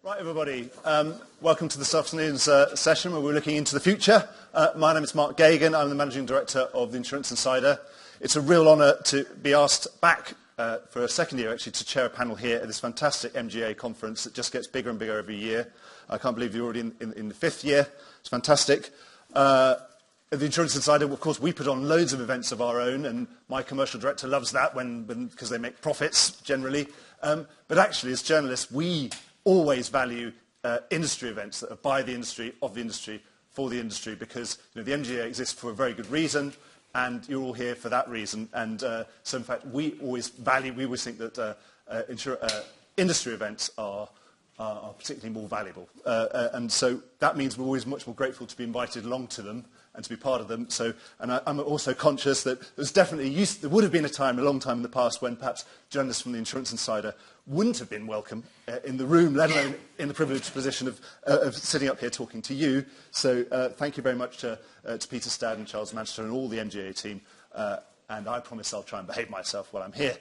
Right, everybody. Welcome to this afternoon's session where we're looking into the future. My name is Mark Geoghegan. I'm the Managing Director of the Insurance Insider. It's a real honour to be asked back for a second year, actually, to chair a panel here at this fantastic MGAA conference that just gets bigger and bigger every year. I can't believe you're already in the fifth year. It's fantastic. The Insurance Insider, of course, we put on loads of events of our own, and my commercial director loves that because they make profits, generally. But actually, as journalists, we always value industry events that are by the industry, of the industry, for the industry, because the MGA exists for a very good reason, and you're all here for that reason. And so, in fact, we always think that industry events are particularly more valuable. And so that means we're always much more grateful to be invited along to them and to be part of them. So, and I'm also conscious that there would have been a long time in the past when perhaps journalists from the Insurance Insider wouldn't have been welcome in the room, let alone in the privileged position of sitting up here talking to you. So thank you very much to Peter Stadd and Charles Manchester and all the MGA team. And I promise I'll try and behave myself while I'm here.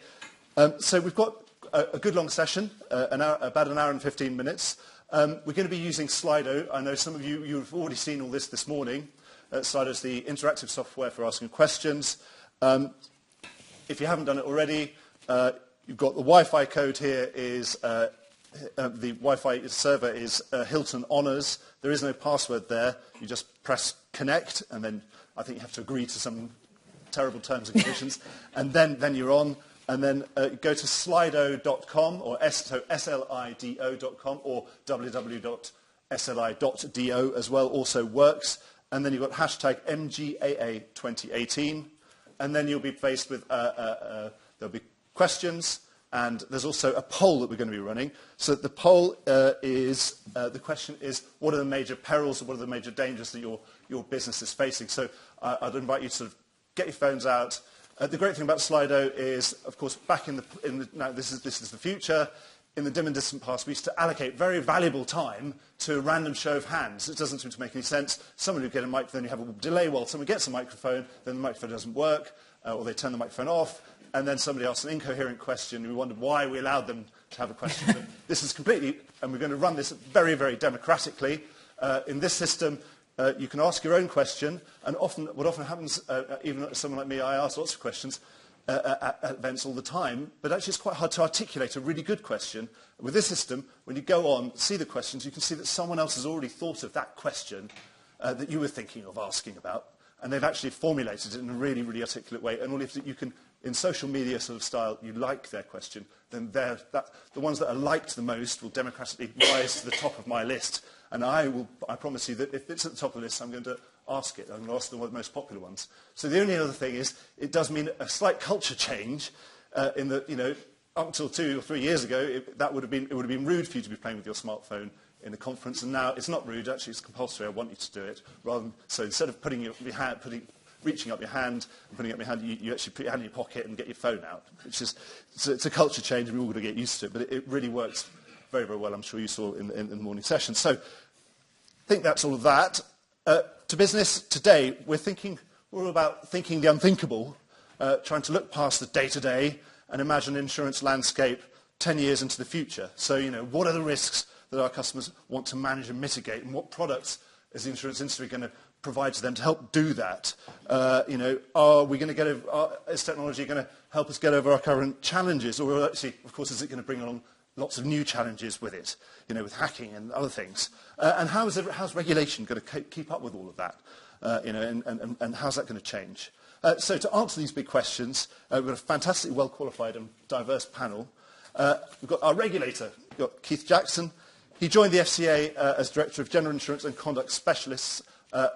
So we've got a good long session, about an hour and 15 minutes. We're going to be using Slido. I know some of you've already seen all this morning. Slido is the interactive software for asking questions. If you haven't done it already, you've got the Wi-Fi code here is, the Wi-Fi server is Hilton Honors. There is no password there. You just press connect, and then I think you have to agree to some terrible terms and conditions, and then you're on. And then go to slido.com, or slido.com, or www.sli.do as well, also works. And then you've got hashtag MGAA 2018. And then you'll be faced with, there'll be questions, and there's also a poll that we're going to be running. So the poll the question is, what are the major perils, or what are the major dangers that your business is facing? So I'd invite you to sort of get your phones out. The great thing about Slido is, of course, back now this is the future. In the dim and distant past, we used to allocate very valuable time to a random show of hands. It doesn't seem to make any sense. Someone would get a microphone, you have a delay while someone gets a microphone, then the microphone doesn't work, or they turn the microphone off, and then somebody asks an incoherent question, and we wondered why we allowed them to have a question. But this is completely, and we're going to run this very, very democratically. In this system, you can ask your own question, and what often happens, even someone like me, I ask lots of questions at events all the time, but actually it's quite hard to articulate a really good question. With this system, when you go on, see the questions, you can see that someone else has already thought of that question that you were thinking of asking about, and they've actually formulated it in a really, really articulate way. And if you can, in social media sort of style, you like their question, then the ones that are liked the most will democratically rise to the top of my list. And I promise you that if it's at the top of the list, I'm going to ask it. I'm going to ask the most popular ones. So the only other thing is, it does mean a slight culture change in that, up until 2 or 3 years ago, it would have been rude for you to be playing with your smartphone in a conference, and now it's not rude. Actually, it's compulsory. I want you to do it. So instead of reaching up your hand and putting up your hand, you actually put your hand in your pocket and get your phone out. It's a culture change, and we're all going to get used to it. But it really works very, very well. I'm sure you saw in the morning session. So I think that's all of that. To business today, we're all about thinking the unthinkable, trying to look past the day-to-day and imagine an insurance landscape 10 years into the future. So, what are the risks that our customers want to manage and mitigate, and what products is the insurance industry going to provide to them to help do that? Are we going to is technology going to help us get over our current challenges, or actually, of course, is it going to bring along lots of new challenges with it, with hacking and other things? And how's regulation going to keep up with all of that? And how's that going to change? So to answer these big questions, we've got a fantastically well-qualified and diverse panel. We've got our regulator, we've got Keith Jackson. He joined the FCA as Director of General Insurance and Conduct Specialists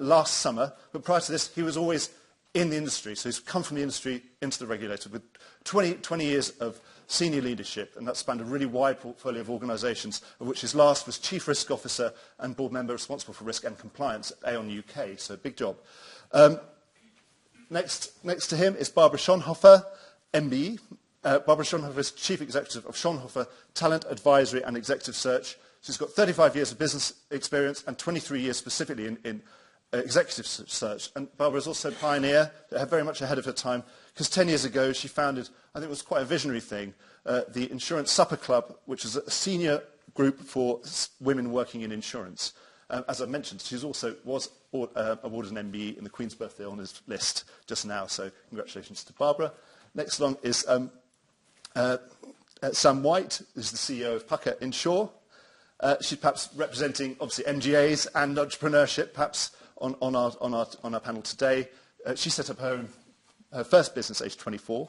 last summer, but prior to this, he was always in the industry. So he's come from the industry into the regulator with 20 years of senior leadership, and that spanned a really wide portfolio of organisations, of which his last was Chief Risk Officer and Board Member responsible for risk and compliance at Aon UK, so big job. Next to him is Barbara Schonhofer, MBE. Barbara Schonhofer is Chief Executive of Schonhofer Talent Advisory and Executive Search. She's got 35 years of business experience and 23 years specifically in executive search. And Barbara is also a pioneer, very much ahead of her time, because 10 years ago she founded, I think it was quite a visionary thing, the Insurance Supper Club, which is a senior group for women working in insurance. As I mentioned, she also was awarded an MBE in the Queen's Birthday Honours list just now, so congratulations to Barbara. Next along is Sam White, who's the CEO of Pukka Insure. She's perhaps representing, obviously, MGAs and entrepreneurship, perhaps, on our panel today. She set up her first business aged 24.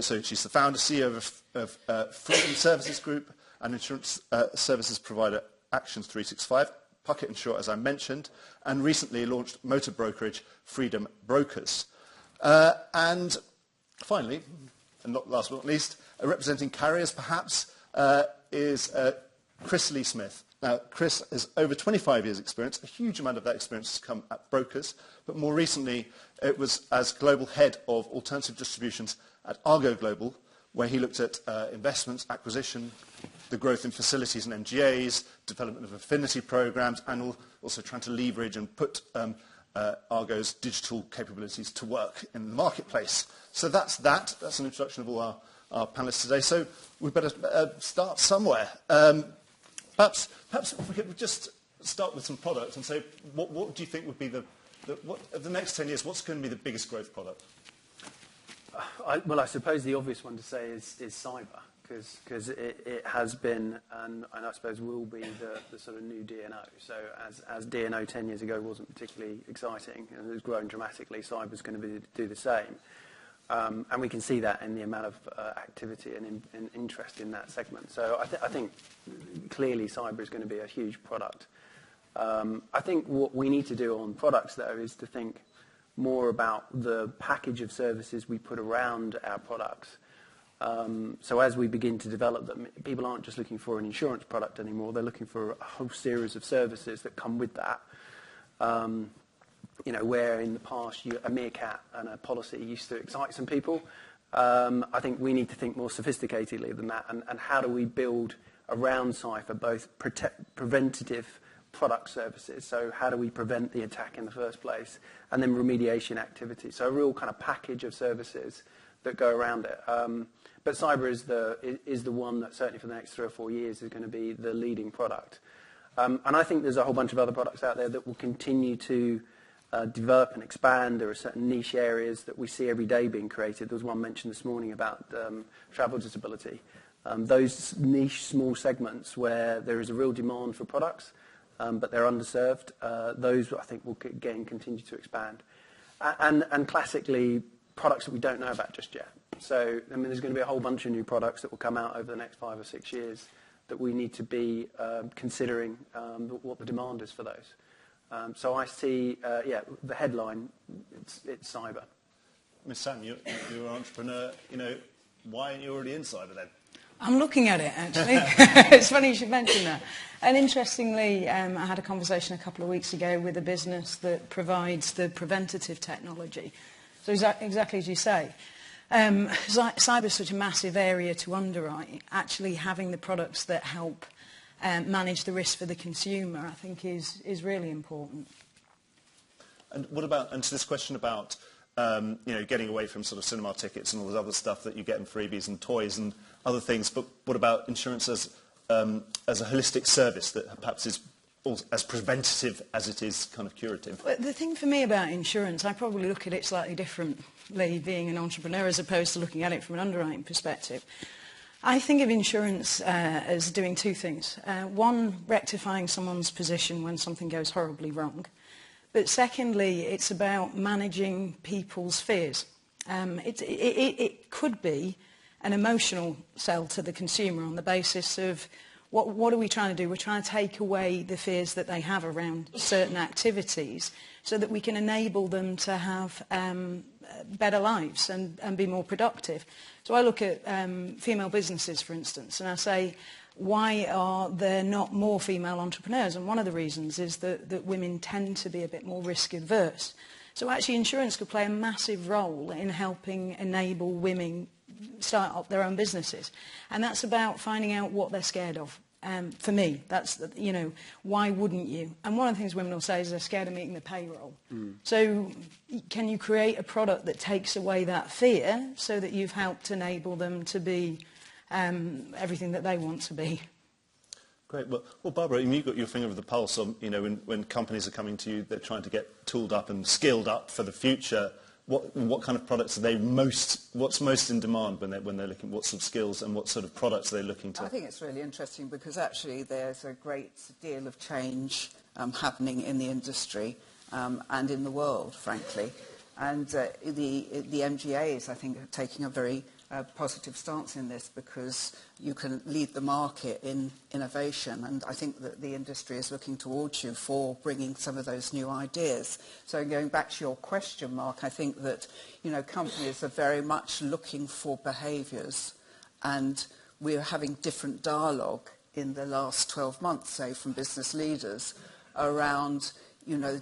So she's the founder, CEO of Freedom Services Group and insurance services provider Actions 365, Pukka Insure, as I mentioned, and recently launched motor brokerage Freedom Brokers. And finally, and not last but not least, representing carriers perhaps, is Chris Lee Smith. Now, Chris has over 25 years' experience. A huge amount of that experience has come at brokers, but more recently it was as global head of alternative distributions at Argo Global, where he looked at investments, acquisition, the growth in facilities and MGAs, development of affinity programs, and also trying to leverage and put Argo's digital capabilities to work in the marketplace. So that's an introduction of all our panelists today. So we better start somewhere. Perhaps if we could just start with some products and say, what do you think would be the next 10 years, what's going to be the biggest growth product? Well, I suppose the obvious one to say is cyber, because it has been, and I suppose will be, the sort of new D&O. So as D&O 10 years ago wasn't particularly exciting and has grown dramatically, cyber's going to do the same. And we can see that in the amount of activity and interest in that segment. So I think clearly cyber is going to be a huge product. I think what we need to do on products, though, is to think more about the package of services we put around our products. So as we begin to develop them, people aren't just looking for an insurance product anymore. They're looking for a whole series of services that come with that. Where in the past a meerkat and a policy used to excite some people, I think we need to think more sophisticatedly than that. And how do we build around cyber both preventative product services? So how do we prevent the attack in the first place? And then remediation activities. So a real kind of package of services that go around it. But cyber is the one that certainly for the next 3 or 4 years is going to be the leading product. And I think there's a whole bunch of other products out there that will continue to develop and expand. There are certain niche areas that we see every day being created. There was one mentioned this morning about travel disability. Those niche small segments where there is a real demand for products, but they're underserved, those I think will again continue to expand. And classically, products that we don't know about just yet. So there's going to be a whole bunch of new products that will come out over the next 5 or 6 years that we need to be considering what the demand is for those. So I see, the headline, it's cyber. Ms. Sam, you're an entrepreneur. Why aren't you already in cyber then? I'm looking at it, actually. It's funny you should mention that. And interestingly, I had a conversation a couple of weeks ago with a business that provides the preventative technology. So exactly as you say. Cyber is such a massive area to underwrite. Actually having the products that help manage the risk for the consumer, I think, is really important. And what about, and to this question about, getting away from sort of cinema tickets and all the other stuff that you get in freebies and toys and other things, but what about insurance as a holistic service that perhaps is as preventative as it is kind of curative? Well, the thing for me about insurance, I probably look at it slightly differently being an entrepreneur as opposed to looking at it from an underwriting perspective. I think of insurance as doing two things. One, rectifying someone's position when something goes horribly wrong. But secondly, it's about managing people's fears. It could be an emotional sell to the consumer on the basis of what are we trying to do? We're trying to take away the fears that they have around certain activities so that we can enable them to have better lives and be more productive. So I look at female businesses, for instance, and I say, why are there not more female entrepreneurs? And one of the reasons is that women tend to be a bit more risk adverse. So actually insurance could play a massive role in helping enable women start up their own businesses. And that's about finding out what they're scared of. For me, that's, why wouldn't you? And one of the things women will say is they're scared of meeting the payroll. So can you create a product that takes away that fear so that you've helped enable them to be everything that they want to be? Great. Well, Barbara, you've got your finger of the pulse on, when companies are coming to you, they're trying to get tooled up and skilled up for the future. What kind of products are what's most in demand when they're looking, what sort of skills and what sort of products are they looking to? I think it's really interesting because actually there's a great deal of change happening in the industry and in the world, frankly. And the MGAs, I think, are taking a very positive stance in this because you can lead the market in innovation, and I think that the industry is looking towards you for bringing some of those new ideas. So going back to your question, Mark, I think that companies are very much looking for behaviours, and we're having different dialogue in the last 12 months, say, from business leaders around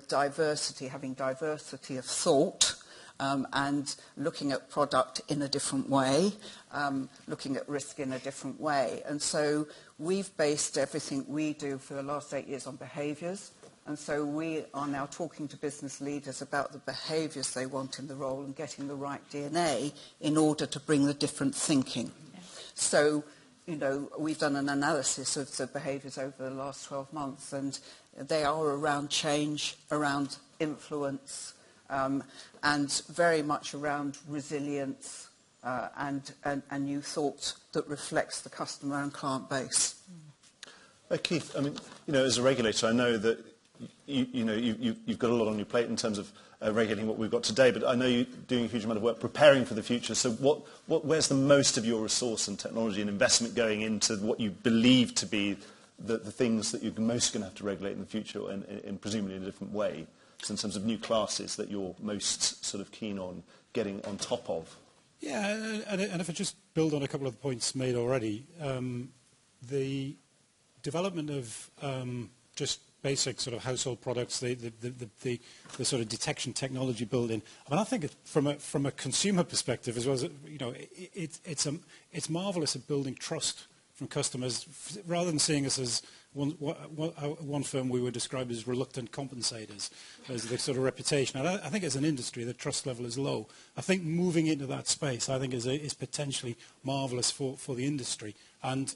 diversity, having diversity of thought, and looking at product in a different way, looking at risk in a different way. And so we've based everything we do for the last 8 years on behaviours. And so we are now talking to business leaders about the behaviours they want in the role and getting the right DNA in order to bring the different thinking. Yeah. So, we've done an analysis of the behaviours over the last 12 months, and they are around change, around influence, and very much around resilience and new thought that reflects the customer and client base. Keith, as a regulator, I know that you've got a lot on your plate in terms of regulating what we've got today, but I know you're doing a huge amount of work preparing for the future. So where's the most of your resource and technology and investment going into what you believe to be the things that you're most going to have to regulate in the future, and presumably in a different way? So in terms of new classes that you're most sort of keen on getting on top of? Yeah, and if I just build on a couple of the points made already, the development of just basic sort of household products, the sort of detection technology building. I think from a consumer perspective as well as it's marvelous at building trust from customers, rather than seeing us as one firm we would describe as reluctant compensators, as the sort of reputation. I think as an industry, the trust level is low. I think moving into that space, I think, is potentially marvellous for the industry. And,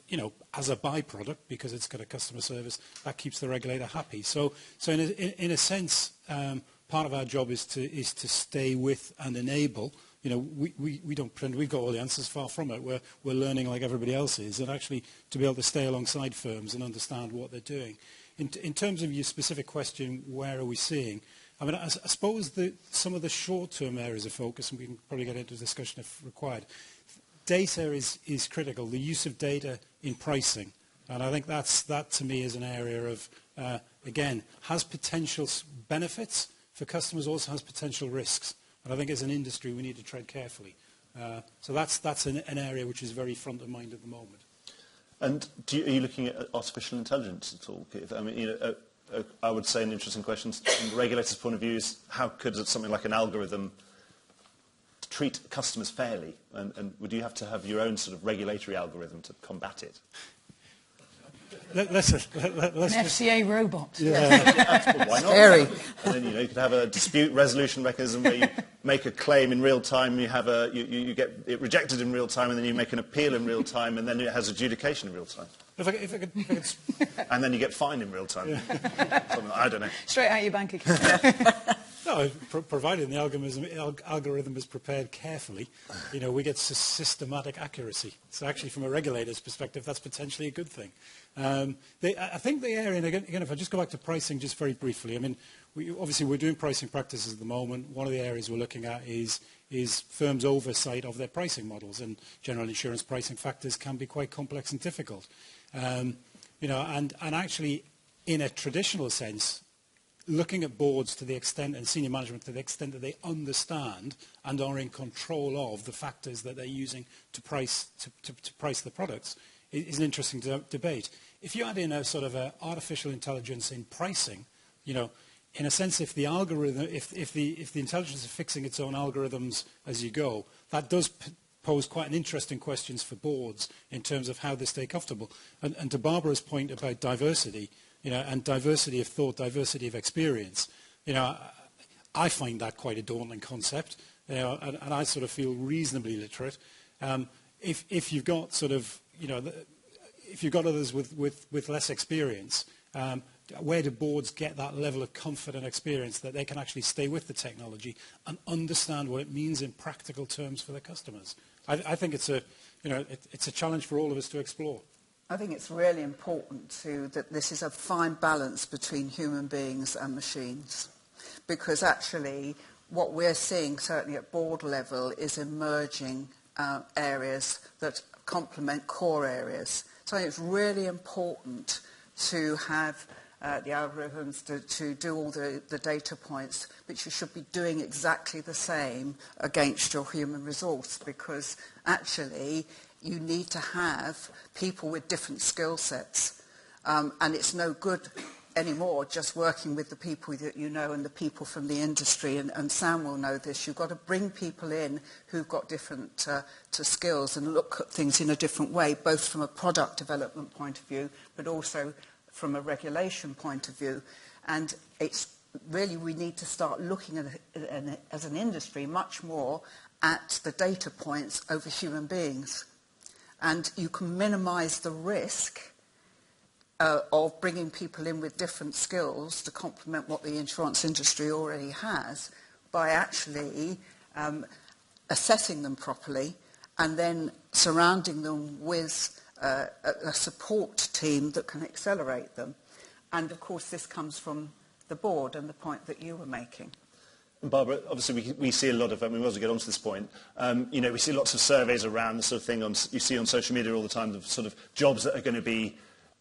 as a byproduct, because it's got a customer service, that keeps the regulator happy. So in a sense, part of our job is to stay with and enable. We don't pretend we've got all the answers, far from it. We're learning like everybody else is, and actually to be able to stay alongside firms and understand what they're doing. In terms of your specific question, where are we seeing? I suppose some of the short-term areas of focus, and we can probably get into a discussion if required. Data is critical, the use of data in pricing. And I think that to me is an area of, again, has potential benefits for customers, also has potential risks. And I think as an industry, we need to tread carefully. So that's an area which is very front of mind at the moment. And are you looking at artificial intelligence at all, Keith? I would say an interesting question from the regulator's point of view is how could something like an algorithm treat customers fairly? And would you have to have your own sort of regulatory algorithm to combat it? Let's an FCA robot. Yeah. Why not? Scary. And then you could have a dispute resolution mechanism where you make a claim in real time, you get it rejected in real time, and then you make an appeal in real time, and then it has adjudication in real time. If I could and then you get fined in real time. Yeah. I don't know. Straight out your bank account. No, provided the algorithm is prepared carefully, we get systematic accuracy. So actually, from a regulator's perspective, that's potentially a good thing. I think the area, and again, if I just go back to pricing just very briefly, obviously we're doing pricing practices at the moment. One of the areas we're looking at is firms' oversight of their pricing models, and general insurance pricing factors can be quite complex and difficult. And actually, in a traditional sense, looking at boards to the extent, and senior management to the extent that they understand and are in control of the factors that they're using to price the products is an interesting debate. If you add in a sort of artificial intelligence in pricing, in a sense, if the algorithm, if the intelligence is fixing its own algorithms as you go, that does pose quite an interesting questions for boards in terms of how they stay comfortable. And to Barbara's point about diversity, and diversity of thought, diversity of experience, I find that quite a daunting concept, and I sort of feel reasonably literate. If you've got sort of, if you've got others with less experience, where do boards get that level of comfort and experience that they can actually stay with the technology and understand what it means in practical terms for their customers? I think it's a challenge for all of us to explore. I think it's really important that this is a fine balance between human beings and machines, because actually what we're seeing, certainly at board level, is emerging areas that complement core areas. So it's really important to have the algorithms to do all the data points, but you should be doing exactly the same against your human resource, because actually you need to have people with different skill sets, and it's no good anymore just working with the people that you know and the people from the industry, and Sam will know this. You've got to bring people in who've got different skills and look at things in a different way, both from a product development point of view, but also from a regulation point of view. And it's really, we need to start looking at, as an industry, much more at the data points over human beings. And you can minimise the risk of bringing people in with different skills to complement what the insurance industry already has by actually assessing them properly and then surrounding them with a support team that can accelerate them. And of course this comes from the board and the point that you were making. And Barbara, obviously we see a lot of, we might as well get on to this point, we see lots of surveys around the sort of thing you see on social media all the time, of sort of jobs that are going to be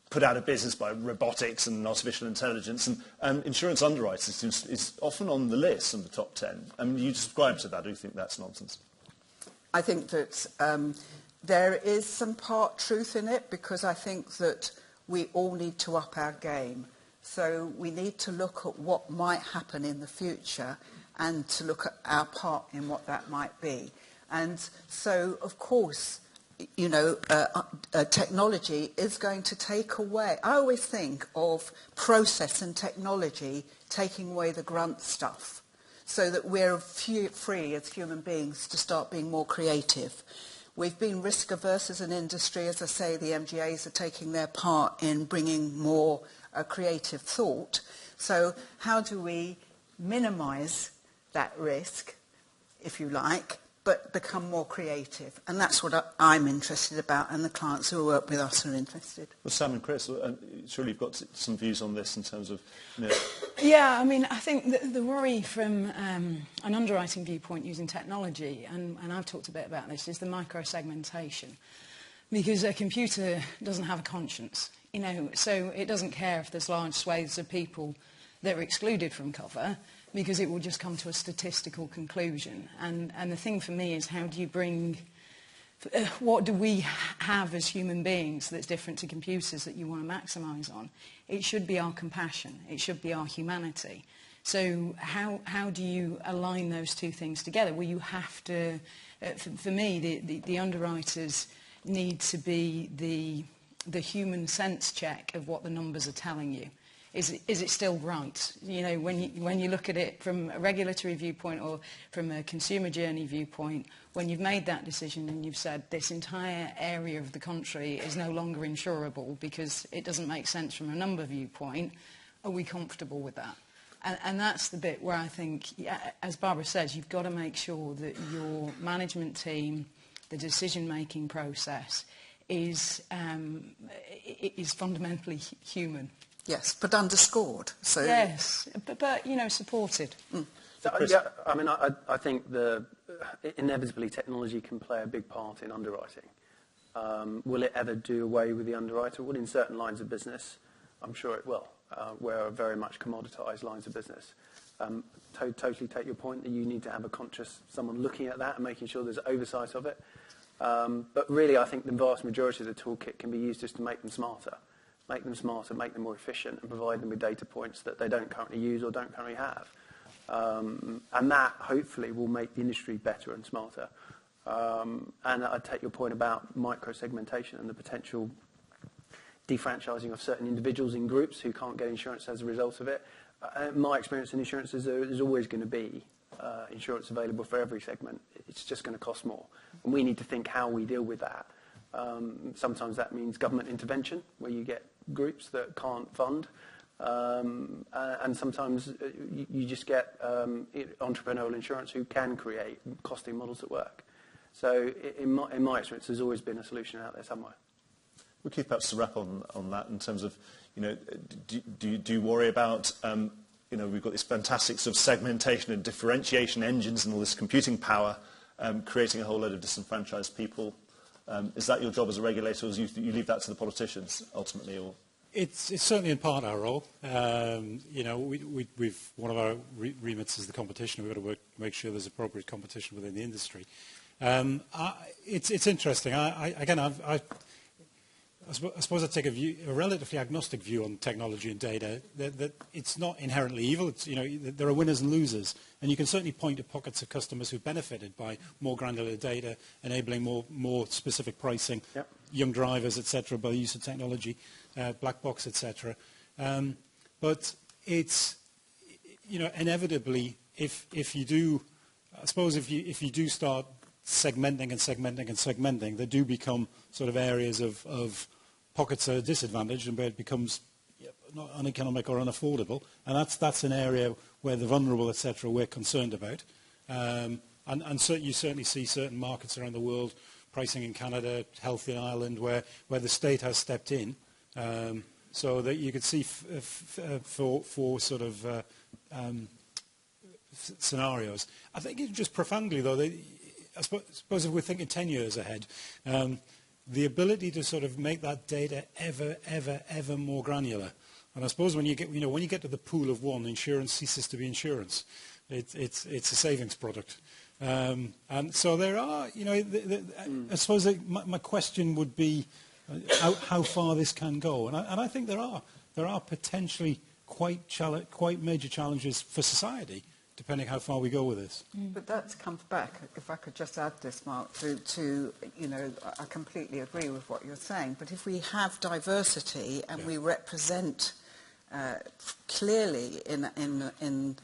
put out of business by robotics and artificial intelligence, and insurance underwriters is often on the list in the top 10. You subscribe to that, or do you think that's nonsense? I think that there is some part truth in it, because I think that we all need to up our game. So we need to look at what might happen in the future and to look at our part in what that might be. And so, of course, technology is going to take away. I always think of process and technology taking away the grunt stuff, so that we're free as human beings to start being more creative. We've been risk averse as an industry. As I say, the MGAs are taking their part in bringing more creative thought. So how do we minimise that risk, if you like, but become more creative? And that's what I'm interested about, and the clients who work with us are interested. Well, Sam and Chris, surely you've got some views on this in terms of... Yeah, I think the worry from an underwriting viewpoint using technology, and I've talked a bit about this, is the micro-segmentation. Because a computer doesn't have a conscience, so it doesn't care if there's large swathes of people that are excluded from cover, because it will just come to a statistical conclusion. And the thing for me is, how do you bring... what do we have as human beings that's different to computers that you want to maximise on? It should be our compassion. It should be our humanity. So how do you align those two things together? Well, you have to... for me, the underwriters need to be the human sense check of what the numbers are telling you. Is it still right? When you look at it from a regulatory viewpoint or from a consumer journey viewpoint, when you've made that decision and you've said this entire area of the country is no longer insurable because it doesn't make sense from a number viewpoint, are we comfortable with that? And that's the bit where I think, as Barbara says, you've got to make sure that your management team, the decision-making process, is fundamentally human. Yes, but underscored. So yes, but supported. Mm. So, I think inevitably technology can play a big part in underwriting. Will it ever do away with the underwriter? Well, in certain lines of business, I'm sure it will. We're very much commoditised lines of business. Totally take your point that you need to have a conscious someone looking at that and making sure there's oversight of it. But really, I think the vast majority of the toolkit can be used just to make them smarter. Make them smarter, make them more efficient, and provide them with data points that they don't currently use or don't currently have. And that, hopefully, will make the industry better and smarter. And I take your point about micro-segmentation and the potential defranchising of certain individuals in groups who can't get insurance as a result of it. My experience in insurance is there's always going to be insurance available for every segment. It's just going to cost more. And we need to think how we deal with that. Sometimes that means government intervention, where you get groups that can't fund. And sometimes you just get entrepreneurial insurance who can create costing models that work. So in my experience, there's always been a solution out there somewhere. Well, Keith, perhaps to wrap on that in terms of, do you worry about, we've got this fantastic sort of segmentation and differentiation engines and all this computing power creating a whole load of disenfranchised people. Is that your job as a regulator, or do you leave that to the politicians ultimately? Or? It's certainly in part our role. We've one of our remits is the competition. We've got to make sure there's appropriate competition within the industry. It's interesting. I suppose I take a relatively agnostic view on technology and data. That it's not inherently evil. It's, there are winners and losers, and you can certainly point to pockets of customers who benefited by more granular data, enabling more specific pricing, yep. Young drivers, etc., by the use of technology, black box, etc. But it's inevitably if you do, I suppose if you do start segmenting, there do become sort of areas of pockets of disadvantage, and where it becomes not uneconomic or unaffordable, and that's an area where the vulnerable, etc., we're concerned about. And you certainly see certain markets around the world, pricing in Canada, health in Ireland, where the state has stepped in, so that you could see for sort of scenarios. I think it's just profoundly, though, I suppose if we're thinking 10 years ahead, the ability to sort of make that data ever more granular. And I suppose when you get to the pool of one, insurance ceases to be insurance. It's a savings product. And so there are, I suppose my question would be how far this can go. And I think there are potentially quite major challenges for society, depending how far we go with this. But that comes back, if I could just add this, Mark, to I completely agree with what you're saying, but if we have diversity and we represent clearly in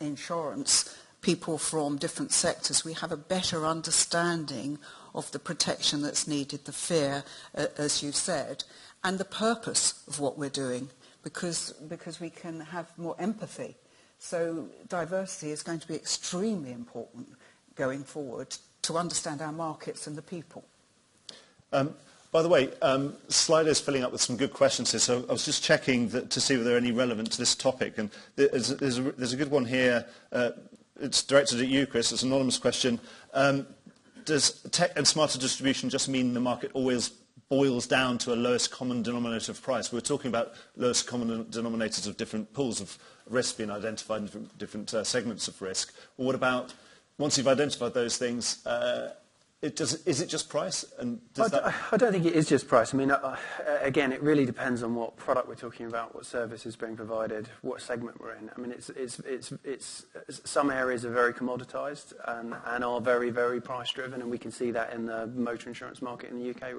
insurance people from different sectors, we have a better understanding of the protection that's needed, the fear, as you said, and the purpose of what we're doing, because we can have more empathy. So diversity is going to be extremely important going forward to understand our markets and the people. By the way, Slido's filling up with some good questions here, so I was just checking to see if there are any relevant to this topic. And there's a good one here. It's directed at you, Chris. It's an anonymous question. Does tech and smarter distribution just mean the market always boils down to a lowest common denominator of price? We're talking about lowest common denominators of different pools of risk being identified in different segments of risk. Well, what about, once you've identified those things, is it just price? And I don't think it is just price. I mean, again, it really depends on what product we're talking about, what service is being provided, what segment we're in. I mean, it's some areas are very commoditized and are very, very price driven, and we can see that in the motor insurance market in the UK,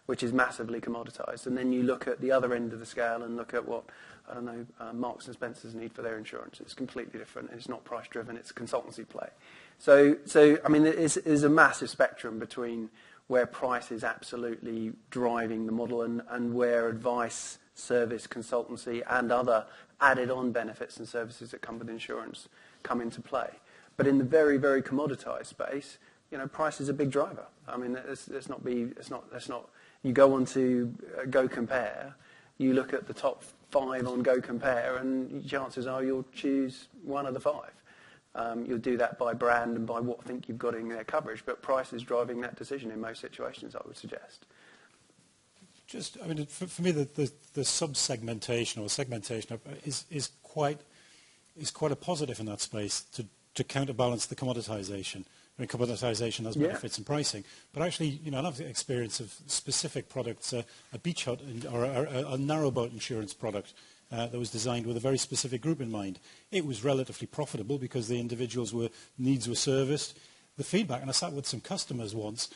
which is massively commoditized. And then you look at the other end of the scale and look at what, I don't know, Marks and Spencer's need for their insurance. It's completely different. It's not price driven. It's a consultancy play. So I mean, there's a massive spectrum between where price is absolutely driving the model and where advice, service, consultancy, and other added-on benefits and services that come with insurance come into play. But in the very, very commoditized space, price is a big driver. I mean, let's not. You go on to Go Compare, you look at the top 5 on Go Compare, and chances are you'll choose one of the 5. You'll do that by brand and by what I think you've got in their coverage, but price is driving that decision in most situations, I would suggest. Just, I mean, for me, the sub-segmentation or segmentation is quite a positive in that space to counterbalance the commoditization. I mean, commoditization has benefits in pricing, but actually, I have the experience of specific products, a beach hut or a narrowboat insurance product that was designed with a very specific group in mind. It was relatively profitable because the individuals' needs were serviced. The feedback, and I sat with some customers once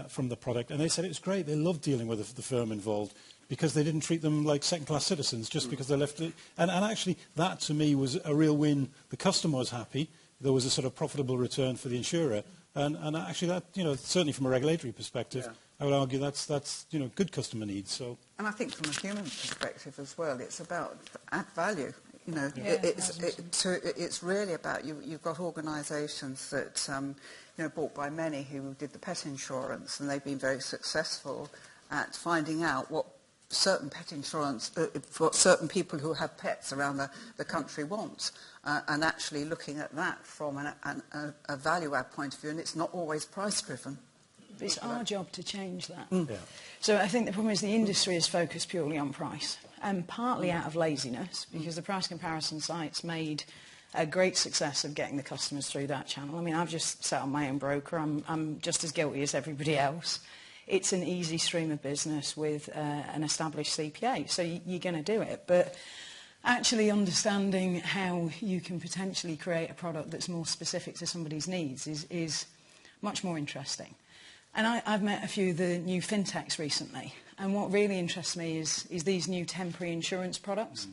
from the product, and they said it was great. They loved dealing with the firm involved because they didn't treat them like second-class citizens just because they left it. And actually, that to me was a real win. The customer was happy. There was a sort of profitable return for the insurer, And actually that, certainly from a regulatory perspective, I would argue that's good customer needs. So. And I think from a human perspective as well, it's about add value. It's really about you've got organisations that bought by many who did the pet insurance, and they've been very successful at finding out what certain pet insurance, what certain people who have pets around the country want, and actually looking at that from a value add point of view, and it's not always price driven. It's our job to change that. Yeah. So I think the problem is the industry is focused purely on price, and partly out of laziness, because the price comparison sites made a great success of getting the customers through that channel. I mean, I've just set on my own broker. I'm just as guilty as everybody else. It's an easy stream of business with an established CPA, so you're going to do it. But actually understanding how you can potentially create a product that's more specific to somebody's needs is much more interesting. And I've met a few of the new fintechs recently, and what really interests me is these new temporary insurance products.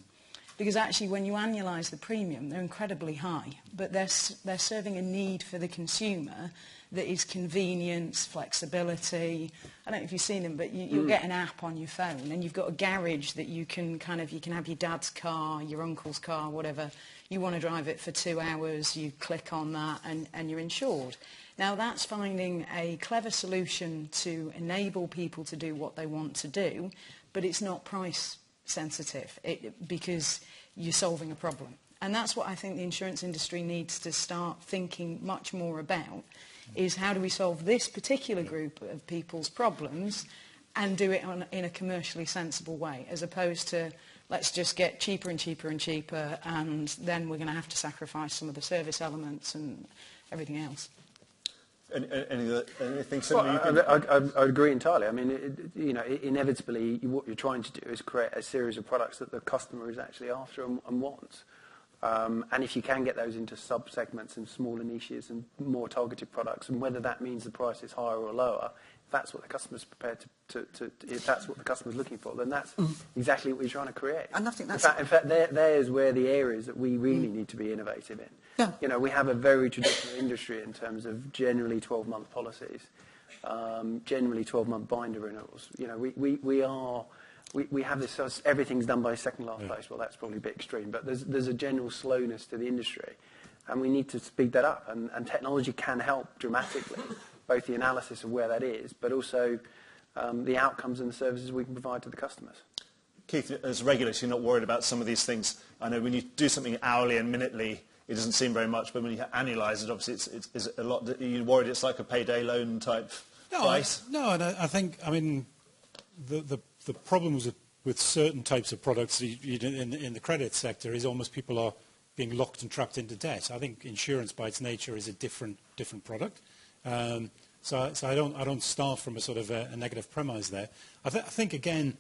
Because actually when you annualise the premium, they're incredibly high, but they're serving a need for the consumer that is convenience, flexibility. I don't know if you've seen them, but you'll get an app on your phone, and you've got a garage that you can have your dad's car, your uncle's car, whatever. You want to drive it for 2 hours, you click on that, and you're insured. Now that's finding a clever solution to enable people to do what they want to do, but it's not price sensitive because you're solving a problem. And that's what I think the insurance industry needs to start thinking much more about, is how do we solve this particular group of people's problems and do it in a commercially sensible way, as opposed to let's just get cheaper and cheaper and cheaper, and then we're going to have to sacrifice some of the service elements and everything else. Anything similar? I agree entirely. I mean, inevitably, what you're trying to do is create a series of products that the customer is actually after and wants. And if you can get those into sub-segments and smaller niches and more targeted products, and whether that means the price is higher or lower, if that's what the customer's prepared if that's what the customer's looking for, then that's exactly what we're trying to create. And I think that's... In fact, there's where the areas that we really need to be innovative in. Yeah. We have a very traditional industry in terms of generally 12-month policies, generally 12-month binder renewals. We have this, everything's done by second last place. Well, that's probably a bit extreme, but there's a general slowness to the industry, and we need to speed that up, and technology can help dramatically, both the analysis of where that is, but also the outcomes and the services we can provide to the customers. Keith, as a regulator, you're not worried about some of these things. I know when you do something hourly and minutely, it doesn't seem very much, but when you annualise it, obviously it's a lot. You're worried it's like a payday loan type price? No, and I think, the problems with certain types of products in the credit sector is almost people are being locked and trapped into debt. I think insurance by its nature is a different product. So I don't start from a sort of a negative premise there. I think, again,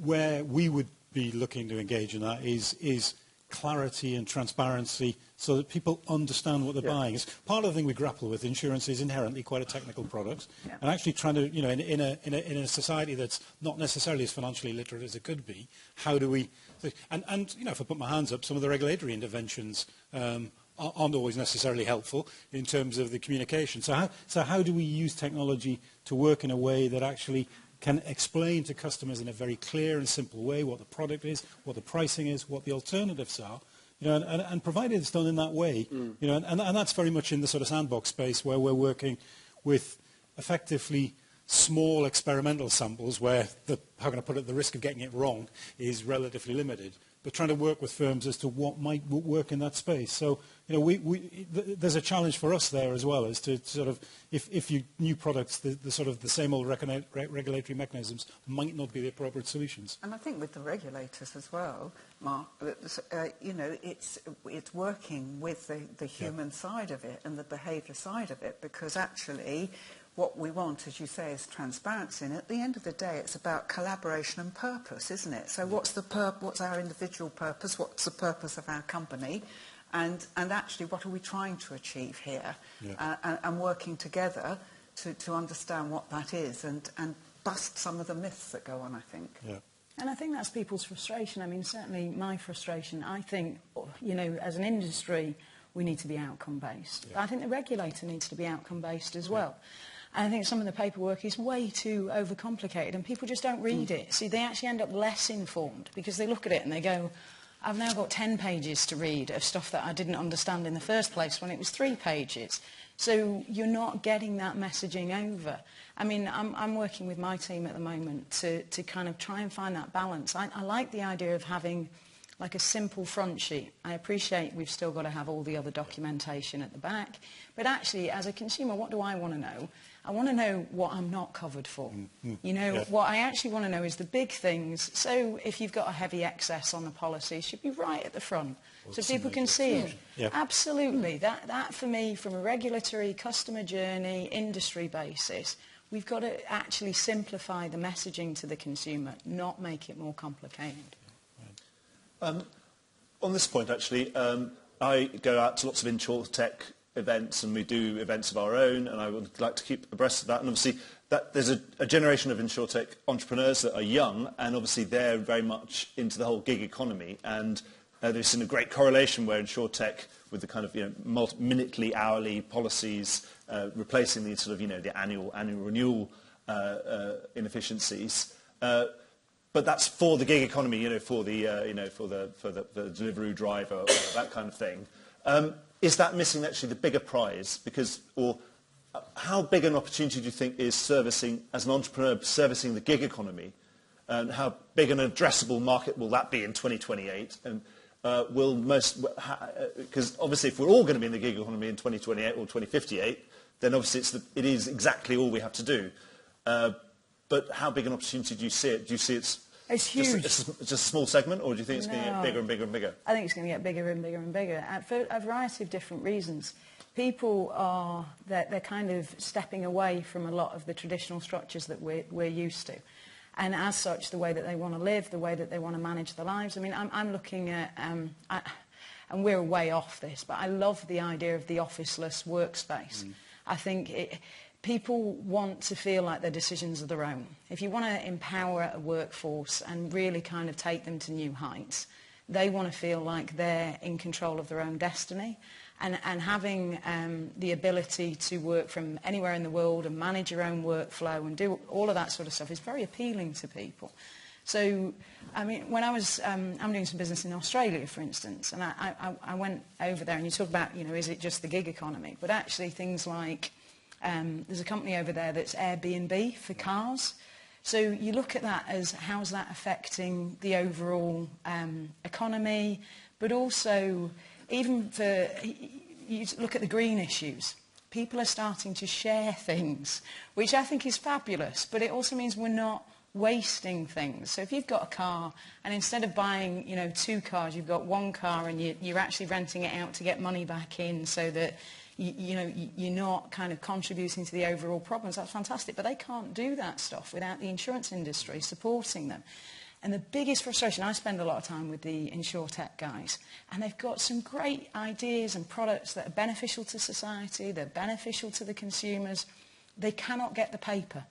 where we would be looking to engage in that is clarity and transparency so that people understand what they're buying. It's part of the thing we grapple with. Insurance is inherently quite a technical product. Yeah. And actually trying to, in a society that's not necessarily as financially literate as it could be, how do we... And if I put my hands up, some of the regulatory interventions aren't always necessarily helpful in terms of the communication. So how do we use technology to work in a way that actually can explain to customers in a very clear and simple way what the product is, what the pricing is, what the alternatives are, and provided it's done in that way, and that's very much in the sort of sandbox space where we're working with effectively small experimental samples where how can I put it, the risk of getting it wrong is relatively limited, but trying to work with firms as to what might work in that space. So, there's a challenge for us there as well, as to sort of, if new products, the sort of the same old regulatory mechanisms might not be the appropriate solutions. And I think with the regulators as well, Mark, it's working with the human side of it and the behaviour side of it, because actually what we want, as you say, is transparency. And at the end of the day, it's about collaboration and purpose, isn't it? So what's our individual purpose? What's the purpose of our company? And actually, what are we trying to achieve here? Yeah. And working together to understand what that is and bust some of the myths that go on, I think. Yeah. And I think that's people's frustration. I mean, certainly my frustration. I think, as an industry, we need to be outcome-based. Yeah. I think the regulator needs to be outcome-based as well. And I think some of the paperwork is way too overcomplicated and people just don't read it. See, they actually end up less informed because they look at it and they go, I've now got 10 pages to read of stuff that I didn't understand in the first place when it was 3 pages. So you're not getting that messaging over. I mean, I'm working with my team at the moment to kind of try and find that balance. I like the idea of having like a simple front sheet. I appreciate we've still got to have all the other documentation at the back. But actually, as a consumer, what do I want to know? I want to know what I'm not covered for. You know, what I actually want to know is the big things. So if you've got a heavy excess on the policy, it should be right at the front so people can see it. Absolutely. That for me, from a regulatory, customer journey, industry basis, we've got to actually simplify the messaging to the consumer, not make it more complicated. On this point, actually, I go out to lots of InsurTech events and we do events of our own, and I would like to keep abreast of that. And obviously, there's a generation of InsurTech entrepreneurs that are young, and obviously they're very much into the whole gig economy. And there's been a great correlation where InsurTech, with the kind of minutely, hourly policies replacing the sort of the annual renewal inefficiencies. But that's for the gig economy, for the delivery driver, or that kind of thing. Is that missing actually the bigger prize? Or how big an opportunity do you think is servicing, as an entrepreneur, servicing the gig economy? And how big an addressable market will that be in 2028? And because obviously if we're all going to be in the gig economy in 2028 or 2058, then obviously it is exactly all we have to do. But how big an opportunity do you see it? Do you see it's huge. Just a small segment, or do you think it's going to get bigger and bigger and bigger? I think it's going to get bigger and bigger and bigger, for a variety of different reasons. People they're kind of stepping away from a lot of the traditional structures that we're used to. And as such, the way that they want to live, the way that they want to manage their lives. I mean, I'm looking at, and we're way off this, but I love the idea of the officeless workspace. I think people want to feel like their decisions are their own. If you want to empower a workforce and really kind of take them to new heights, they want to feel like they're in control of their own destiny. And having the ability to work from anywhere in the world and manage your own workflow and do all of that sort of stuff is very appealing to people. So, I mean, when I'm doing some business in Australia, for instance, and I went over there, and you talk about, is it just the gig economy? But actually things like, there's a company over there that's Airbnb for cars. So you look at that as how's that affecting the overall economy, but also even for, you look at the green issues. People are starting to share things, which I think is fabulous, but it also means we're not wasting things. So if you've got a car, and instead of buying, 2 cars, you've got 1 car, and you're actually renting it out to get money back in so that you're not kind of contributing to the overall problems, that's fantastic. But they can't do that stuff without the insurance industry supporting them. And the biggest frustration, I spend a lot of time with the InsurTech guys, and they've got some great ideas and products that are beneficial to society, they're beneficial to the consumers. They cannot get the paper.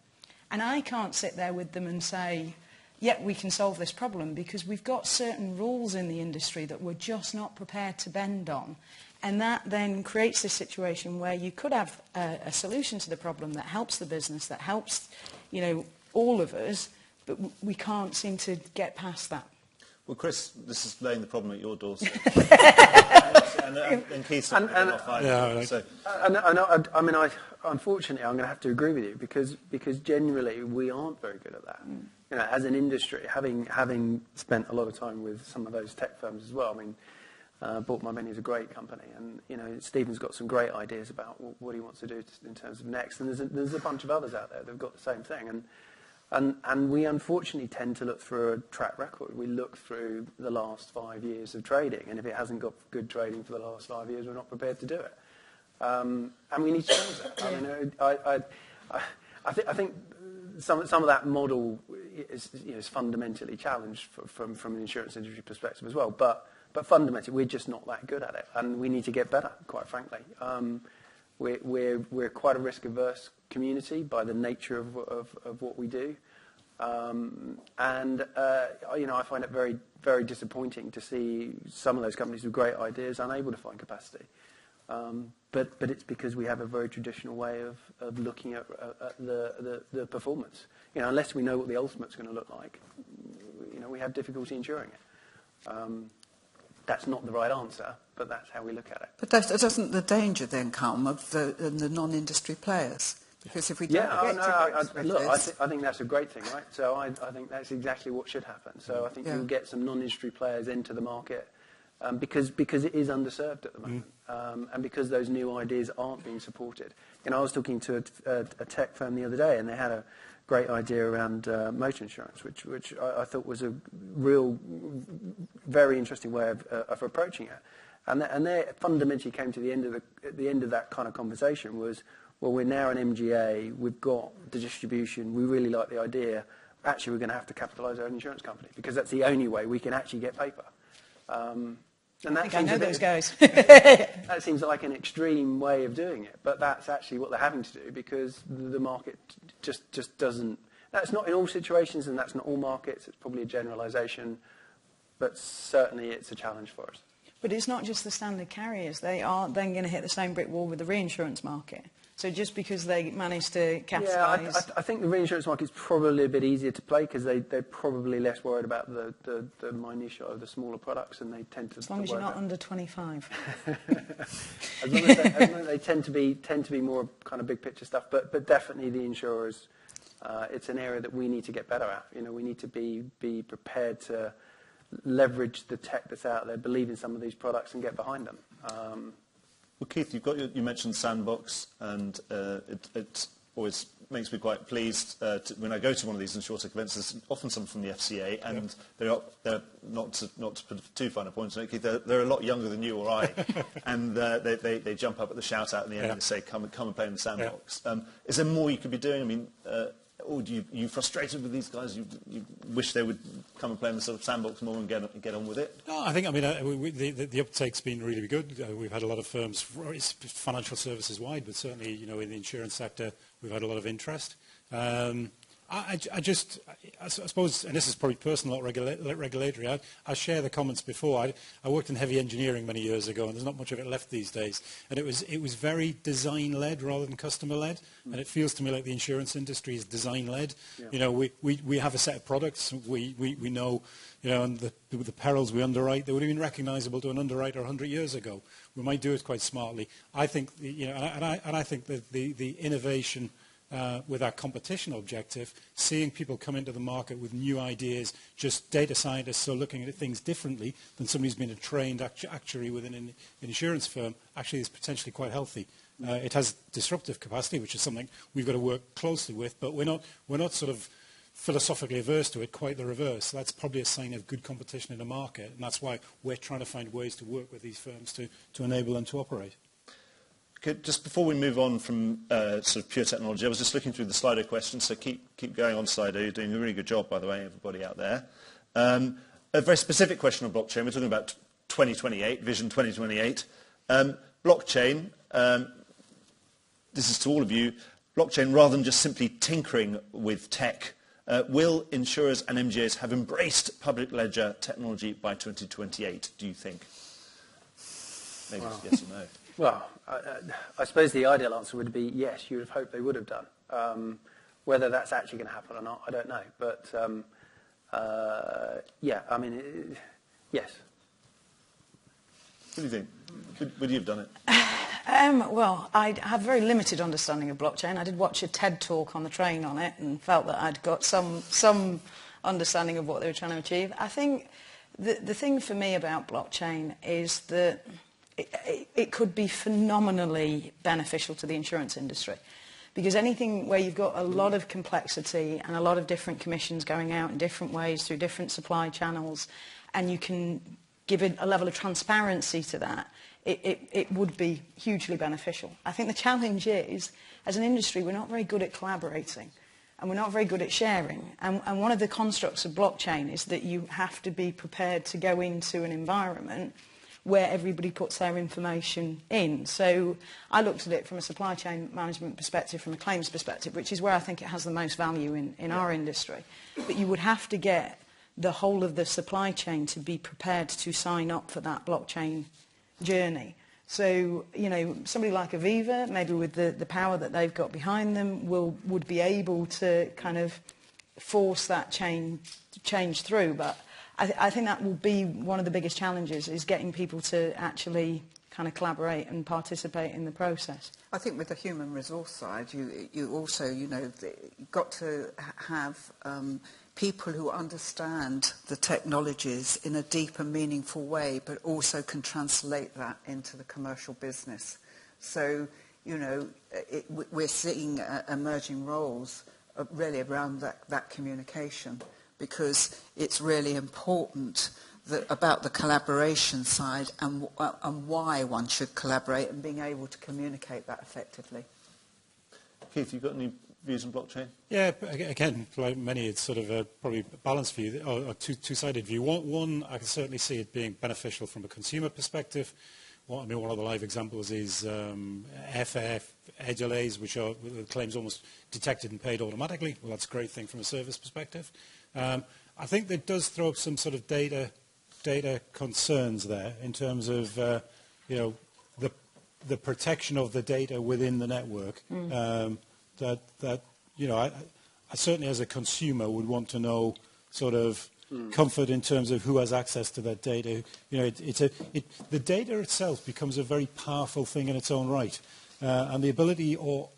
And I can't sit there with them and say, yeah, we can solve this problem, because we've got certain rules in the industry that we're just not prepared to bend on. And that then creates this situation where you could have a solution to the problem that helps the business, that helps, all of us, but we can't seem to get past that. Well, Chris, this is laying the problem at your doorstep. and Keith, unfortunately, I'm going to have to agree with you because generally we aren't very good at that. As an industry, having spent a lot of time with some of those tech firms as well. I mean, Bought My Many is a great company, and Stephen's got some great ideas about what he wants to do in terms of next. And there's a bunch of others out there that've got the same thing. And we unfortunately tend to look through a track record. We look through the last 5 years of trading, and if it hasn't got good trading for the last 5 years, we're not prepared to do it. And we need to change that. I think some of that model is fundamentally challenged from an insurance industry perspective as well. But fundamentally, we're just not that good at it, and we need to get better, quite frankly. We're quite a risk-averse community by the nature of what we do. I find it very, very disappointing to see some of those companies with great ideas unable to find capacity. But it's because we have a very traditional way of looking at the performance. Unless we know what the ultimate's going to look like, we have difficulty insuring it. That's not the right answer, but that's how we look at it. But doesn't the danger then come of the non-industry players? Because if we don't I think that's a great thing, right? So I think that's exactly what should happen. So I think you'll get some non-industry players into the market because it is underserved at the moment, and because those new ideas aren't being supported. I was talking to a tech firm the other day, and they had a great idea around motor insurance, which I thought was a real, very interesting way of approaching it. And they fundamentally came to the end of that kind of conversation was, well, we're now an MGA, we've got the distribution, we really like the idea. Actually, we're going to have to capitalise our own insurance company because that's the only way we can actually get paper. And that I know those guys. That seems like an extreme way of doing it, but that's actually what they're having to do because the market just doesn't. That's not in all situations, and that's not all markets. It's probably a generalisation, but certainly it's a challenge for us. But it's not just the standard carriers. They are then going to hit the same brick wall with the reinsurance market. So just because they manage to capitalise... Yeah, I think the reinsurance market is probably a bit easier to play because they're probably less worried about the minutiae of the smaller products, and they tend to... As long as you're not under 25. as long as they tend to be more kind of big picture stuff. But definitely the insurers, it's an area that we need to get better at. We need to be prepared to leverage the tech that's out there, believe in some of these products, and get behind them. Well, Keith, you mentioned Sandbox, and it always makes me quite pleased when I go to one of these InsurTech events. There's often some from the FCA, and they're not to put too fine a point on it, Keith, they're a lot younger than you or I, and they jump up at the shout out in the end and say, "Come and play in the Sandbox." Is there more you could be doing? I mean, or are you frustrated with these guys? You wish they would come and play in the sort of Sandbox more and get on with it? No, I think, the uptake's been really good. We've had a lot of firms, it's financial services wide, but certainly, in the insurance sector, we've had a lot of interest. I suppose, and this is probably personal, not regulatory, I share the comments before. I worked in heavy engineering many years ago, and there's not much of it left these days. And it was very design-led rather than customer-led. And it feels to me like the insurance industry is design-led. Yeah. We have a set of products. We know, and the perils we underwrite, they would have been recognisable to an underwriter 100 years ago. We might do it quite smartly. I think, I think that the innovation with our competition objective, seeing people come into the market with new ideas, just data scientists are looking at things differently than somebody who's been a trained actuary within an insurance firm, actually is potentially quite healthy. It has disruptive capacity, which is something we've got to work closely with, but we're not sort of philosophically averse to it, quite the reverse. That's probably a sign of good competition in the market, and that's why we're trying to find ways to work with these firms to enable them to operate. Just before we move on from sort of pure technology, I was just looking through the Slido questions, so keep going on, Slido. You're doing a really good job, by the way, everybody out there. A very specific question on blockchain. We're talking about 2028, Vision 2028. Blockchain, this is to all of you, blockchain, rather than just simply tinkering with tech, will insurers and MGAs have embraced public ledger technology by 2028, do you think? Maybe yes or no. Well, I suppose the ideal answer would be yes, you would have hoped they would have done. Whether that's actually going to happen or not, I don't know. But, yes. What do you think? Would you have done it? Well, I have very limited understanding of blockchain. I did watch a TED talk on the train on it and felt that I'd got some understanding of what they were trying to achieve. I think the thing for me about blockchain is that it could be phenomenally beneficial to the insurance industry, because anything where you've got a lot of complexity and a lot of different commissions going out in different ways through different supply channels, and you can give it a level of transparency to that, it would be hugely beneficial. I think the challenge is, as an industry, we're not very good at collaborating, and we're not very good at sharing. And one of the constructs of blockchain is that you have to be prepared to go into an environment where everybody puts their information in. So I looked at it from a supply chain management perspective, from a claims perspective, which is where I think it has the most value in our industry. But you would have to get the whole of the supply chain to be prepared to sign up for that blockchain journey. So, you know, somebody like Aviva, maybe with the power that they've got behind them, would be able to kind of force that change through. But I think that will be one of the biggest challenges, is getting people to actually kind of collaborate and participate in the process. I think with the human resource side, you also, you know, you've got to have people who understand the technologies in a deep and meaningful way, but also can translate that into the commercial business. So, you know, we're seeing emerging roles really around that communication, because it's really important about the collaboration side and why one should collaborate, and being able to communicate that effectively. Keith, you got any views on blockchain? Yeah, again, like many, it's sort of probably a balanced view, or a two-sided view. One, I can certainly see it being beneficial from a consumer perspective. Well, I mean, one of the live examples is FF, edge delays, which are claims almost detected and paid automatically. Well, that's a great thing from a service perspective. I think that does throw up some sort of data concerns there in terms of, you know, the protection of the data within the network. That you know, I certainly as a consumer would want to know sort of comfort in terms of who has access to that data. You know, the data itself becomes a very powerful thing in its own right, and the ability or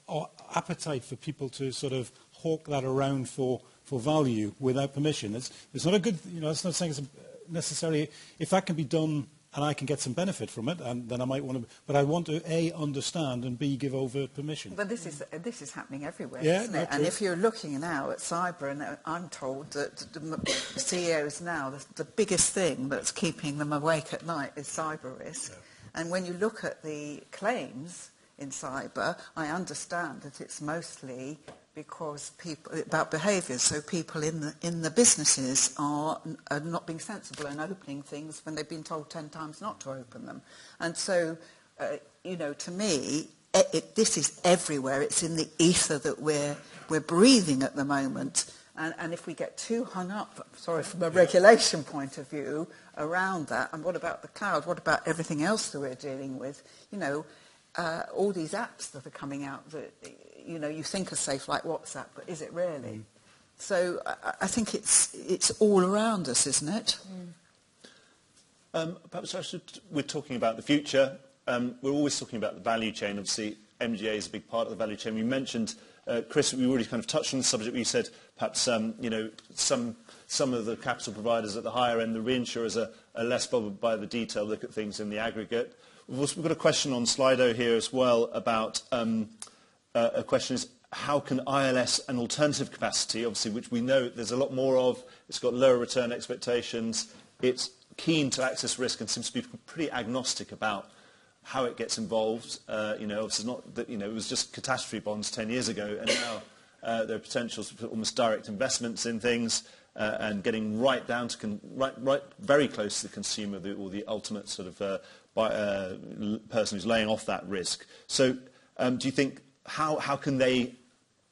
appetite for people to sort of hawk that around for value without permission. It's not a good, you know, it's not saying it's necessarily, if that can be done and I can get some benefit from it, and then I might want to, but I want to A, understand, and B, give over permission. But this is happening everywhere, Yeah, isn't it? And if you're looking now at cyber, and I'm told that the CEOs now, the biggest thing that's keeping them awake at night is cyber risk. Yeah. And when you look at the claims in cyber, I understand that it's mostly because people, about behaviours, so people in the businesses are not being sensible and opening things when they've been told 10 times not to open them. And so, you know, to me, this is everywhere. It's in the ether that we're breathing at the moment. And if we get too hung up, sorry, from a regulation point of view, around that, and what about the cloud? What about everything else that we're dealing with? You know, all these apps that are coming out that, you know, you think are safe, like WhatsApp, but is it really? So I think it's all around us, isn't it? Perhaps we're talking about the future. We're always talking about the value chain. Obviously, MGA is a big part of the value chain. We mentioned, Chris, we already kind of touched on the subject. We said perhaps, you know, some of the capital providers at the higher end, the reinsurers, are less bothered by the detail, look at things in the aggregate. We've got a question on Slido here as well about, a question is, how can ILS and alternative capacity, obviously, which we know there's a lot more of, it's got lower return expectations, it's keen to access risk and seems to be pretty agnostic about how it gets involved. You know, it's not that, you know, it was just catastrophe bonds 10 years ago, and now there are potentials for almost direct investments in things, and getting right down to right very close to the consumer, or the ultimate sort of person who's laying off that risk. So, do you think how can they?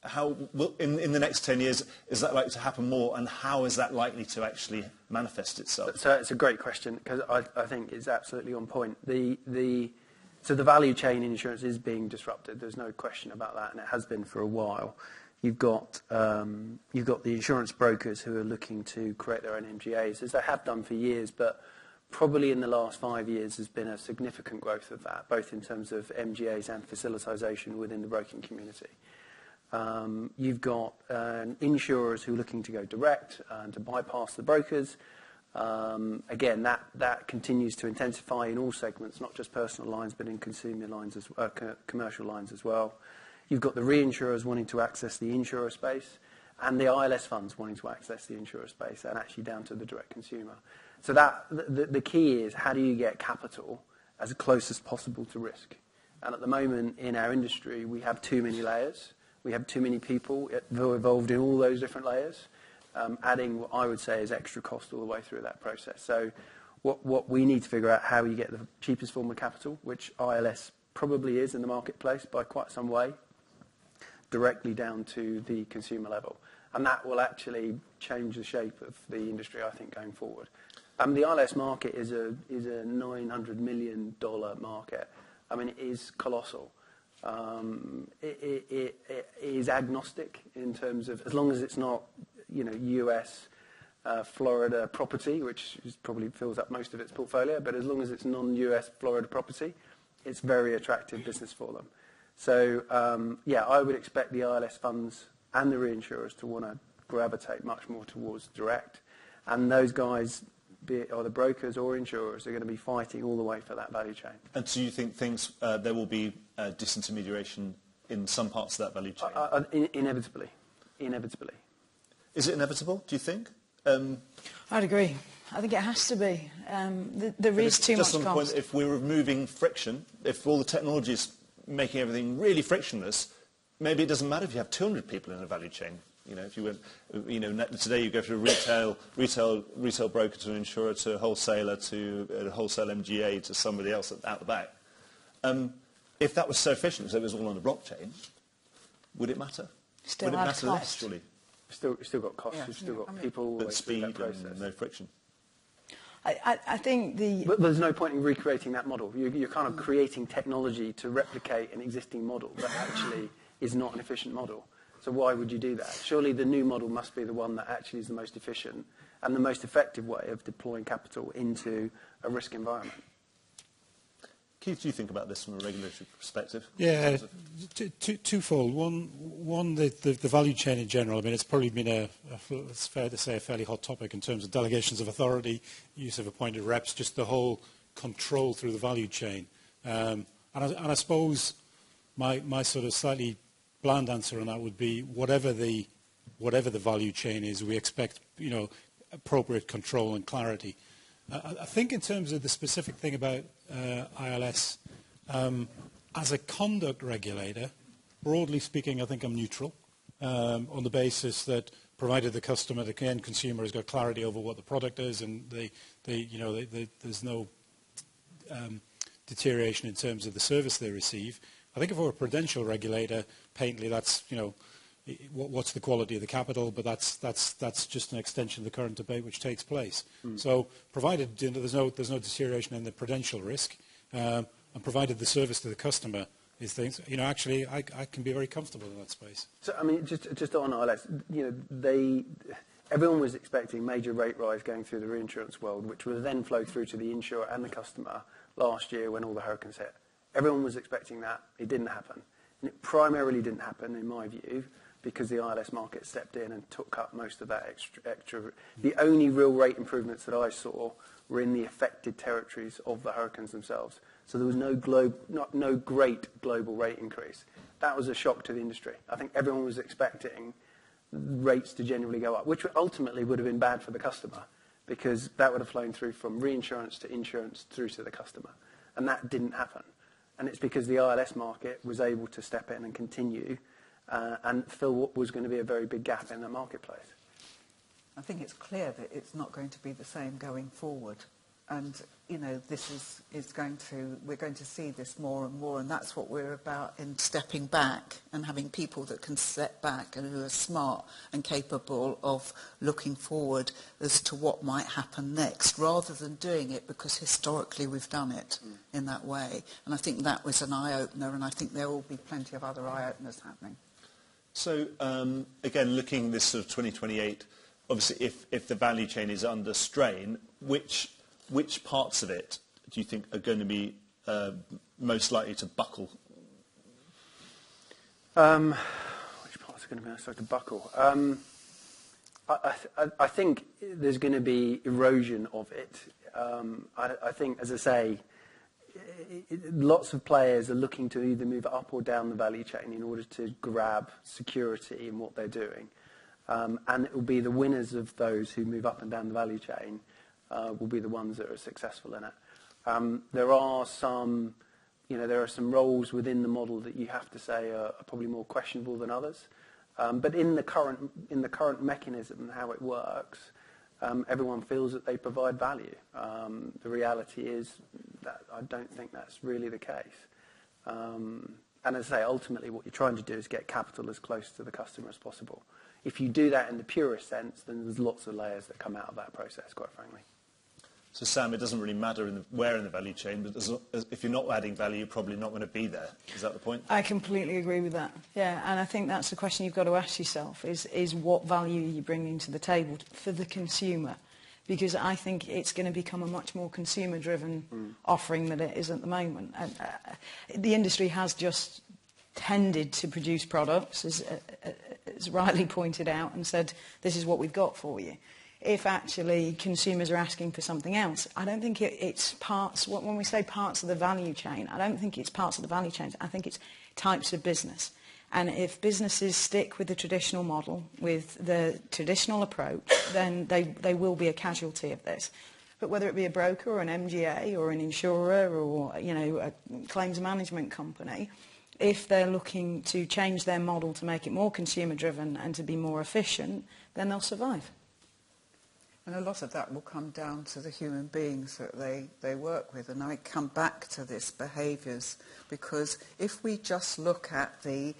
How will, in the next 10 years, is that likely to happen more, and how is that likely to actually manifest itself? So it's a great question, because I think it's absolutely on point. So the value chain in insurance is being disrupted. There's no question about that, and it has been for a while. You've got the insurance brokers who are looking to create their own MGAs, as they have done for years, but probably in the last 5 years there's been a significant growth of that, both in terms of MGAs and facilitisation within the broking community. You've got insurers who are looking to go direct and to bypass the brokers. Again, that continues to intensify in all segments, not just personal lines, but in consumer lines, commercial lines as well. You've got the reinsurers wanting to access the insurer space, and the ILS funds wanting to access the insurer space, and actually down to the direct consumer. So the key is, how do you get capital as close as possible to risk? And at the moment in our industry, we have too many layers. We have too many people involved in all those different layers, adding what I would say is extra cost all the way through that process. So what we need to figure out, how you get the cheapest form of capital, which ILS probably is in the marketplace by quite some way, directly down to the consumer level. And that will actually change the shape of the industry, I think, going forward. The ILS market is a $900 million market. I mean, it is colossal. It is agnostic in terms of, as long as it's not, US, Florida property, which probably fills up most of its portfolio, but as long as it's non-US Florida property, it's very attractive business for them. So, I would expect the ILS funds and the reinsurers to want to gravitate much more towards direct. And those guys, be it either brokers or insurers, are going to be fighting all the way for that value chain. And so you think there will be disintermediation in some parts of that value chain? Inevitably. Is it inevitable, do you think? I'd agree. I think it has to be. There is too much cost. Point, if we're removing friction, if all the technology is making everything really frictionless, maybe it doesn't matter if you have 200 people in a value chain. If you went, today you go from a retail broker to an insurer to a wholesaler to a wholesale MGA to somebody else out the back. If that was so efficient, so it was all on the blockchain, would it matter? Still would it matter cost. less, surely? You've still got costs, you've still got people. But speed and no friction. I think But there's no point in recreating that model. You're kind of creating technology to replicate an existing model that actually is not an efficient model. So why would you do that? Surely the new model must be the one that actually is the most efficient and the most effective way of deploying capital into a risk environment. Keith, do you think about this from a regulatory perspective? Yeah, twofold. One, the value chain in general. I mean, it's probably been it's fair to say, a fairly hot topic in terms of delegations of authority, use of appointed reps, just the whole control through the value chain. And I suppose my sort of slightly bland answer on that would be whatever the value chain is, we expect appropriate control and clarity. I think in terms of the specific thing about ILS, as a conduct regulator, broadly speaking, I think I'm neutral on the basis that provided the customer, the end consumer, has got clarity over what the product is and there's no deterioration in terms of the service they receive. I think if we're a prudential regulator, patently that's, what's the quality of the capital, but that's just an extension of the current debate which takes place. So provided there's no deterioration in the prudential risk, and provided the service to the customer is things, actually I can be very comfortable in that space. So I mean, just on ILS, everyone was expecting major rate rise going through the reinsurance world, which would then flow through to the insurer and the customer last year when all the hurricanes hit. Everyone was expecting that. It didn't happen. And it primarily didn't happen, in my view, because the ILS market stepped in and took up most of that extra. The only real rate improvements that I saw were in the affected territories of the hurricanes themselves. So there was no great global rate increase. That was a shock to the industry. I think everyone was expecting rates to generally go up, which ultimately would have been bad for the customer, because that would have flown through from reinsurance to insurance through to the customer. And that didn't happen. And it's because the ILS market was able to step in and continue and fill what was going to be a very big gap in the marketplace. I think it's clear that it's not going to be the same going forward. And, this we're going to see this more and more, and that's what we're about in stepping back and having people that can step back and who are smart and capable of looking forward as to what might happen next, rather than doing it because historically we've done it in that way. And I think that was an eye-opener, and I think there will be plenty of other eye-openers happening. So, again, looking this sort of 2028, obviously if the value chain is under strain, which parts of it do you think are going to be most likely to buckle? Which parts are going to be most likely to buckle? I think there's going to be erosion of it. I think, as I say, lots of players are looking to either move up or down the value chain in order to grab security in what they're doing. And it will be the winners of those who move up and down the value chain will be the ones that are successful in it. There are some roles within the model that you have to say are probably more questionable than others. But in the current mechanism and how it works, everyone feels that they provide value. The reality is that I don't think that's really the case. And as I say, ultimately what you're trying to do is get capital as close to the customer as possible. If you do that in the purest sense, then there's lots of layers that come out of that process, quite frankly. So Sam, it doesn't really matter where in the value chain, but if you're not adding value, you're probably not going to be there. Is that the point? I completely agree with that. Yeah, and I think that's the question you've got to ask yourself, is what value are you bringing to the table for the consumer? Because I think it's going to become a much more consumer-driven offering than it is at the moment. And, the industry has just tended to produce products, as rightly pointed out, and said, this is what we've got for you. If actually consumers are asking for something else, I don't think it's parts, when we say parts of the value chain, I don't think it's parts of the value chain, I think it's types of business. And if businesses stick with the traditional model, with the traditional approach, then they will be a casualty of this. But whether it be a broker or an MGA or an insurer or, you know, a claims management company, if they're looking to change their model to make it more consumer-driven and to be more efficient, then they'll survive. And a lot of that will come down to the human beings that they work with. And I come back to this behaviours, because if we just look at the,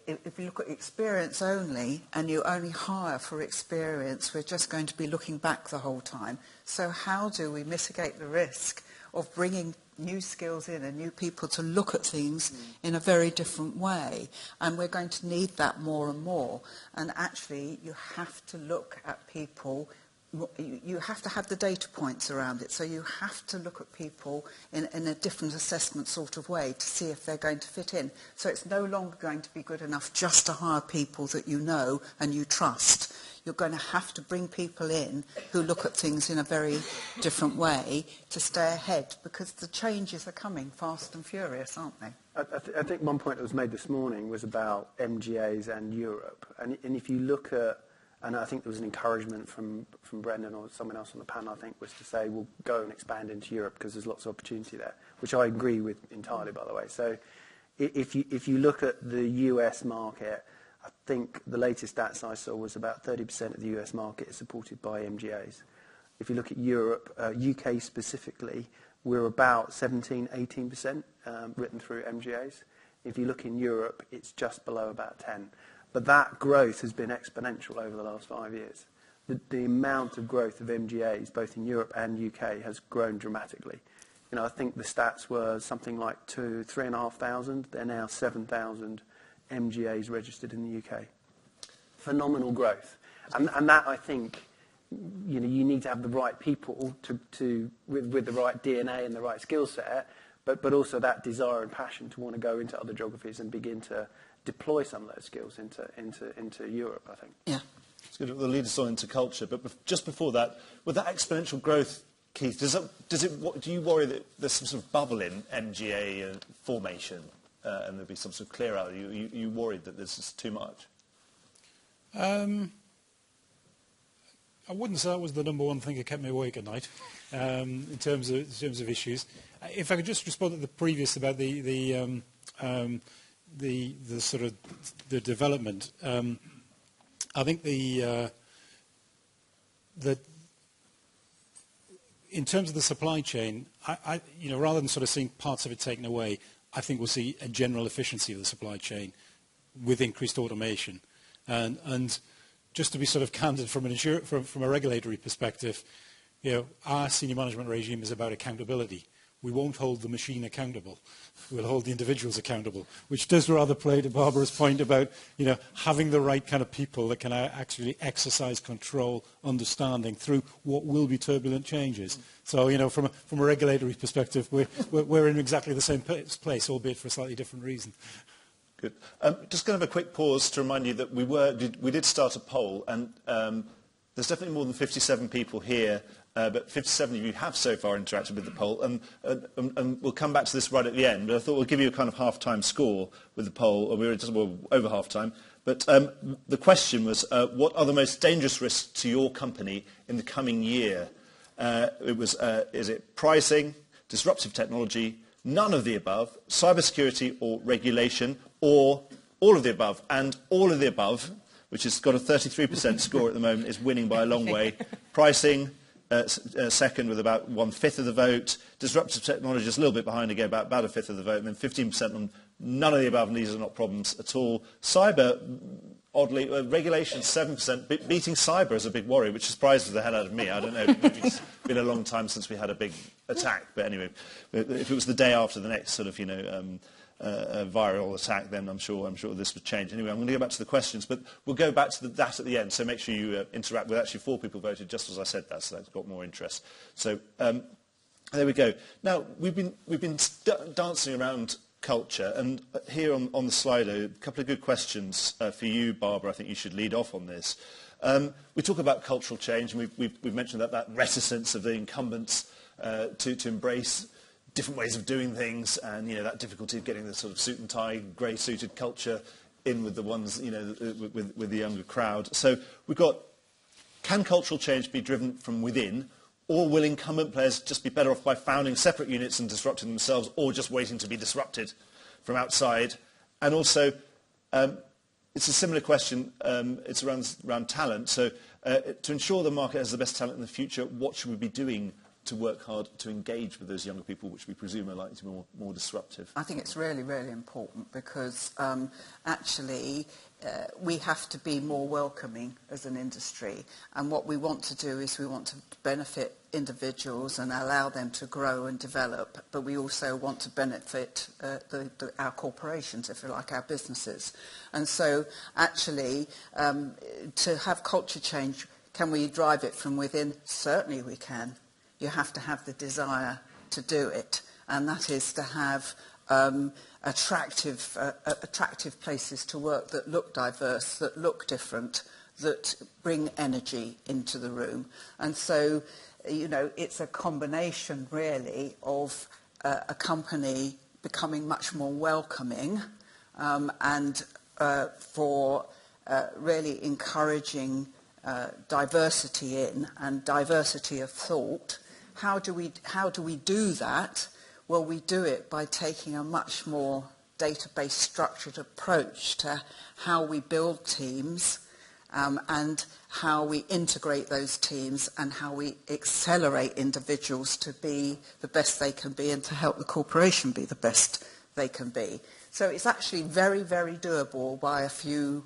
if you look at experience only and you only hire for experience, we're just going to be looking back the whole time. So how do we mitigate the risk of bringing new skills in and new people to look at things in a very different way? And we're going to need that more and more. And actually, you have to look at people. You have to have the data points around it. So you have to look at people in a different assessment sort of way to see if they're going to fit in. So it's no longer going to be good enough just to hire people that you know and you trust. You're going to have to bring people in who look at things in a very different way to stay ahead, because the changes are coming fast and furious, aren't they? I think one point that was made this morning was about MGAs and Europe. And if you look at, and I think there was an encouragement from Brendan or someone else on the panel, I think, was to say, we'll go and expand into Europe because there's lots of opportunity there, which I agree with entirely, by the way. So if you look at the US market, I think the latest stats I saw was about 30% of the US market is supported by MGAs. If you look at Europe, UK specifically, we're about 17-18% written through MGAs. If you look in Europe, it's just below about 10. But that growth has been exponential over the last 5 years. The amount of growth of MGAs, both in Europe and UK, has grown dramatically. You know, I think the stats were something like 3,500. They're now 7,000 MGAs registered in the UK. Phenomenal growth. And that, I think, you know, you need to have the right people with the right DNA and the right skill set, but also that desire and passion to want to go into other geographies and begin to deploy some of those skills into Europe, I think. Yeah. It's good. We'll lead us on into culture. But just before that, with that exponential growth, Keith, do you worry that there's some sort of bubble in MGA formation? And there'll be some sort of clear out. You worried that this is too much? I wouldn't say that was the number one thing that kept me awake at night in terms of issues. If I could just respond to the previous about the sort of the development. I think that in terms of the supply chain, you know, rather than sort of seeing parts of it taken away, I think we'll see a general efficiency of the supply chain with increased automation. And just to be sort of candid from a regulatory perspective, you know, our senior management regime is about accountability. We won't hold the machine accountable. We'll hold the individuals accountable, which does rather play to Barbara's point about, you know, having the right kind of people that can actually exercise control, understanding through what will be turbulent changes. So, you know, from a regulatory perspective, we're in exactly the same place, albeit for a slightly different reason. Good. Just going to have a quick pause to remind you that we did start a poll, and there's definitely more than 57 people here. But 57 of you have so far interacted with the poll, and we'll come back to this right at the end, but I thought we'll give you a kind of half-time score with the poll, or we were just over half-time. But the question was, what are the most dangerous risks to your company in the coming year? It was, is it pricing, disruptive technology, none of the above, cybersecurity or regulation, or all of the above? And all of the above, which has got a 33% score at the moment, is winning by a long way. Pricing, second with about 1/5 of the vote. Disruptive technology is a little bit behind again, about 1/5 of the vote, and then 15% on none of the above, and these are not problems at all. Cyber, oddly, regulation 7%, beating cyber is a big worry, which surprises the hell out of me. I don't know, maybe it's been a long time since we had a big attack, but anyway, if it was the day after the next sort of, viral attack, then I'm sure this would change. Anyway, I'm going to go back to the questions, but we'll go back to that at the end, so make sure you interact with. Actually 4 people voted just as I said that, so that's got more interest. So there we go. Now, we've been dancing around culture, and here on the slide a couple of good questions for you, Barbara. I think you should lead off on this. We talk about cultural change, and we've mentioned that reticence of the incumbents to embrace different ways of doing things, and that difficulty of getting the sort of suit and tie, grey-suited culture in with the ones, with the younger crowd. So we've got, can cultural change be driven from within, or will incumbent players just be better off by founding separate units and disrupting themselves, or just waiting to be disrupted from outside? And also, it's a similar question, it's around talent. So to ensure the market has the best talent in the future, what should we be doing to work hard to engage with those younger people, which we presume are likely to be more disruptive? I think it's really, really important because actually we have to be more welcoming as an industry, and what we want to do is we want to benefit individuals and allow them to grow and develop, but we also want to benefit our corporations, if you like, our businesses. And so actually to have culture change, can we drive it from within? Certainly we can. You have to have the desire to do it, and that is to have attractive places to work that look diverse, that look different, that bring energy into the room. And so, it's a combination really of a company becoming much more welcoming and for really encouraging diversity in and diversity of thought. How do we do that? Well, we do it by taking a much more database structured approach to how we build teams and how we integrate those teams and how we accelerate individuals to be the best they can be and to help the corporation be the best they can be. So it's actually very, very doable by a few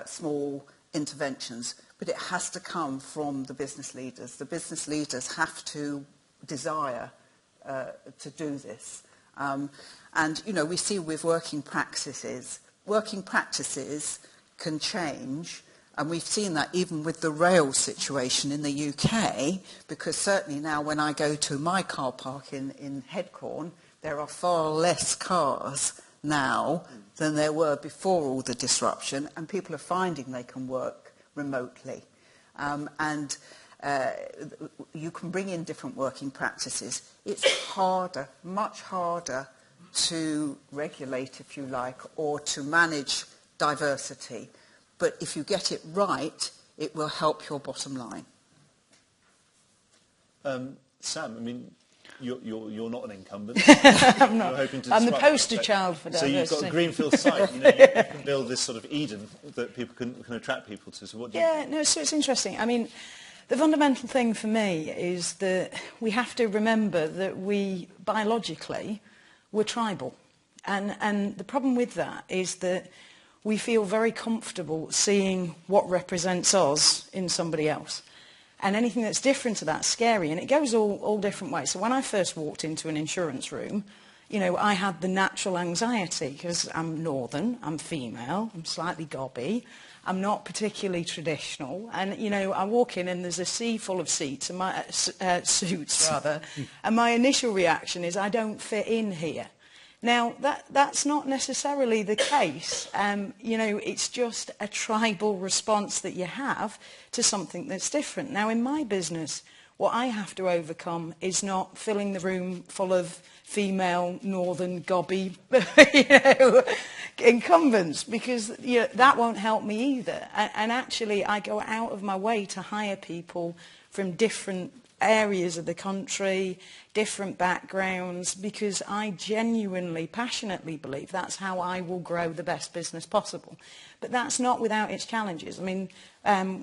small interventions, but it has to come from the business leaders. The business leaders have to desire to do this. And, we see with working practices can change, and we've seen that even with the rail situation in the UK, because certainly now when I go to my car park in Headcorn, there are far less cars now than there were before all the disruption, and people are finding they can work remotely. And you can bring in different working practices. It's harder, much harder to regulate, if you like, or to manage diversity. But if you get it right, it will help your bottom line. Sam, I mean, you're not an incumbent. I'm not. I'm the poster child for diversity. So you've got a greenfield site. You can build this sort of Eden that people can attract people to. So what do you think? No, so it's interesting. I mean, the fundamental thing for me is that we have to remember that we, biologically, we're tribal. And the problem with that is that we feel very comfortable seeing what represents us in somebody else. And anything that's different to that's scary, and it goes all different ways. So when I first walked into an insurance room, I had the natural anxiety because I'm northern, I'm female, I'm slightly gobby, I'm not particularly traditional, and I walk in and there's a sea full of seats and my suits rather, and my initial reaction is I don't fit in here. Now, that's not necessarily the case. It's just a tribal response that you have to something that's different. Now, in my business, what I have to overcome is not filling the room full of female, northern, gobby, incumbents, because that won't help me either. And actually, I go out of my way to hire people from different areas of the country, different backgrounds, because I genuinely, passionately believe that's how I will grow the best business possible. But that's not without its challenges. I mean,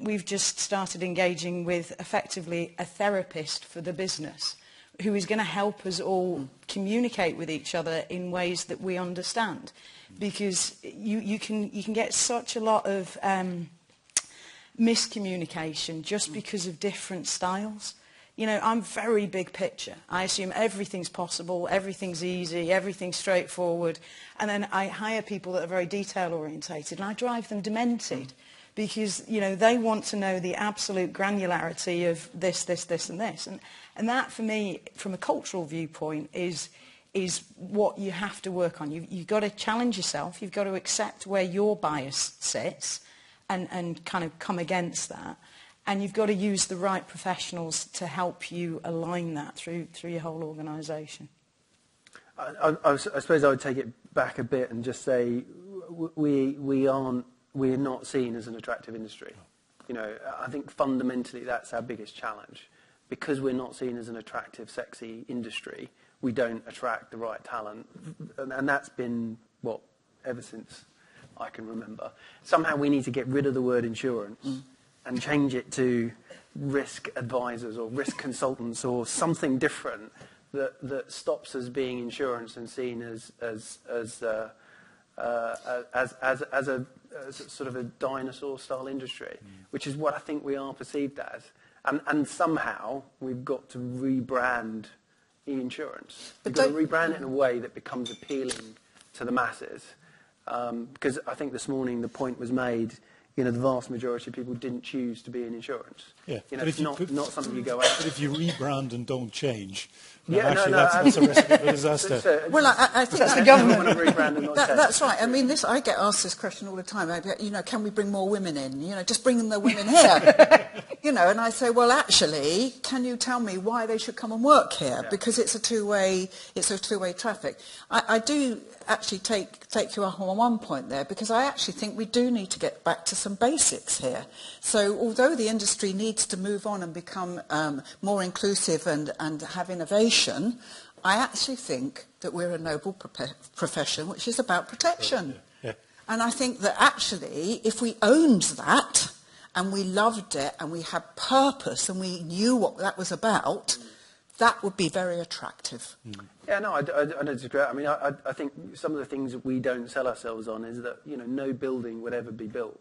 we've just started engaging with effectively a therapist for the business, who is going to help us all communicate with each other in ways that we understand. Because you can get such a lot of miscommunication just because of different styles. You know, I'm very big picture. I assume everything's possible, everything's easy, everything's straightforward. And then I hire people that are very detail orientated, and I drive them demented because, you know, they want to know the absolute granularity of this, this, this, and this. And that, for me, from a cultural viewpoint, is what you have to work on. You've got to challenge yourself. You've got to accept where your bias sits and kind of come against that. And you've got to use the right professionals to help you align that through your whole organisation. I suppose I would take it back a bit and just say we're not seen as an attractive industry. You know, I think fundamentally that's our biggest challenge. Because we're not seen as an attractive, sexy industry, we don't attract the right talent. And that's been, ever since I can remember. Somehow we need to get rid of the word insurance and change it to risk advisors or risk consultants or something different that stops us being insurance and seen as a sort of a dinosaur-style industry, which is what I think we are perceived as. And somehow we've got to rebrand e-insurance. We've got to rebrand it in a way that becomes appealing to the masses. Because I think this morning the point was made, you know, the vast majority of people didn't choose to be in insurance. Yeah. You know, it's not something you go after. But if you rebrand and don't change, that's a recipe for disaster. Well, I think that's the government. That's right. I mean, I get asked this question all the time. You know, can we bring more women in? You know, just bring the women here. You know, and I say, well, actually, can you tell me why they should come and work here? Yeah. Because it's a two-way traffic. I do actually take you up on one point there, because I actually think we do need to get back to some basics here. So although the industry needs to move on and become more inclusive and have innovation, I actually think that we're a noble profession which is about protection. Yeah. And I think that actually if we owned that and we loved it and we had purpose and we knew what that was about, that would be very attractive. Yeah, no, I don't disagree. I mean, I think some of the things that we don't sell ourselves on is that, you know, no building would ever be built,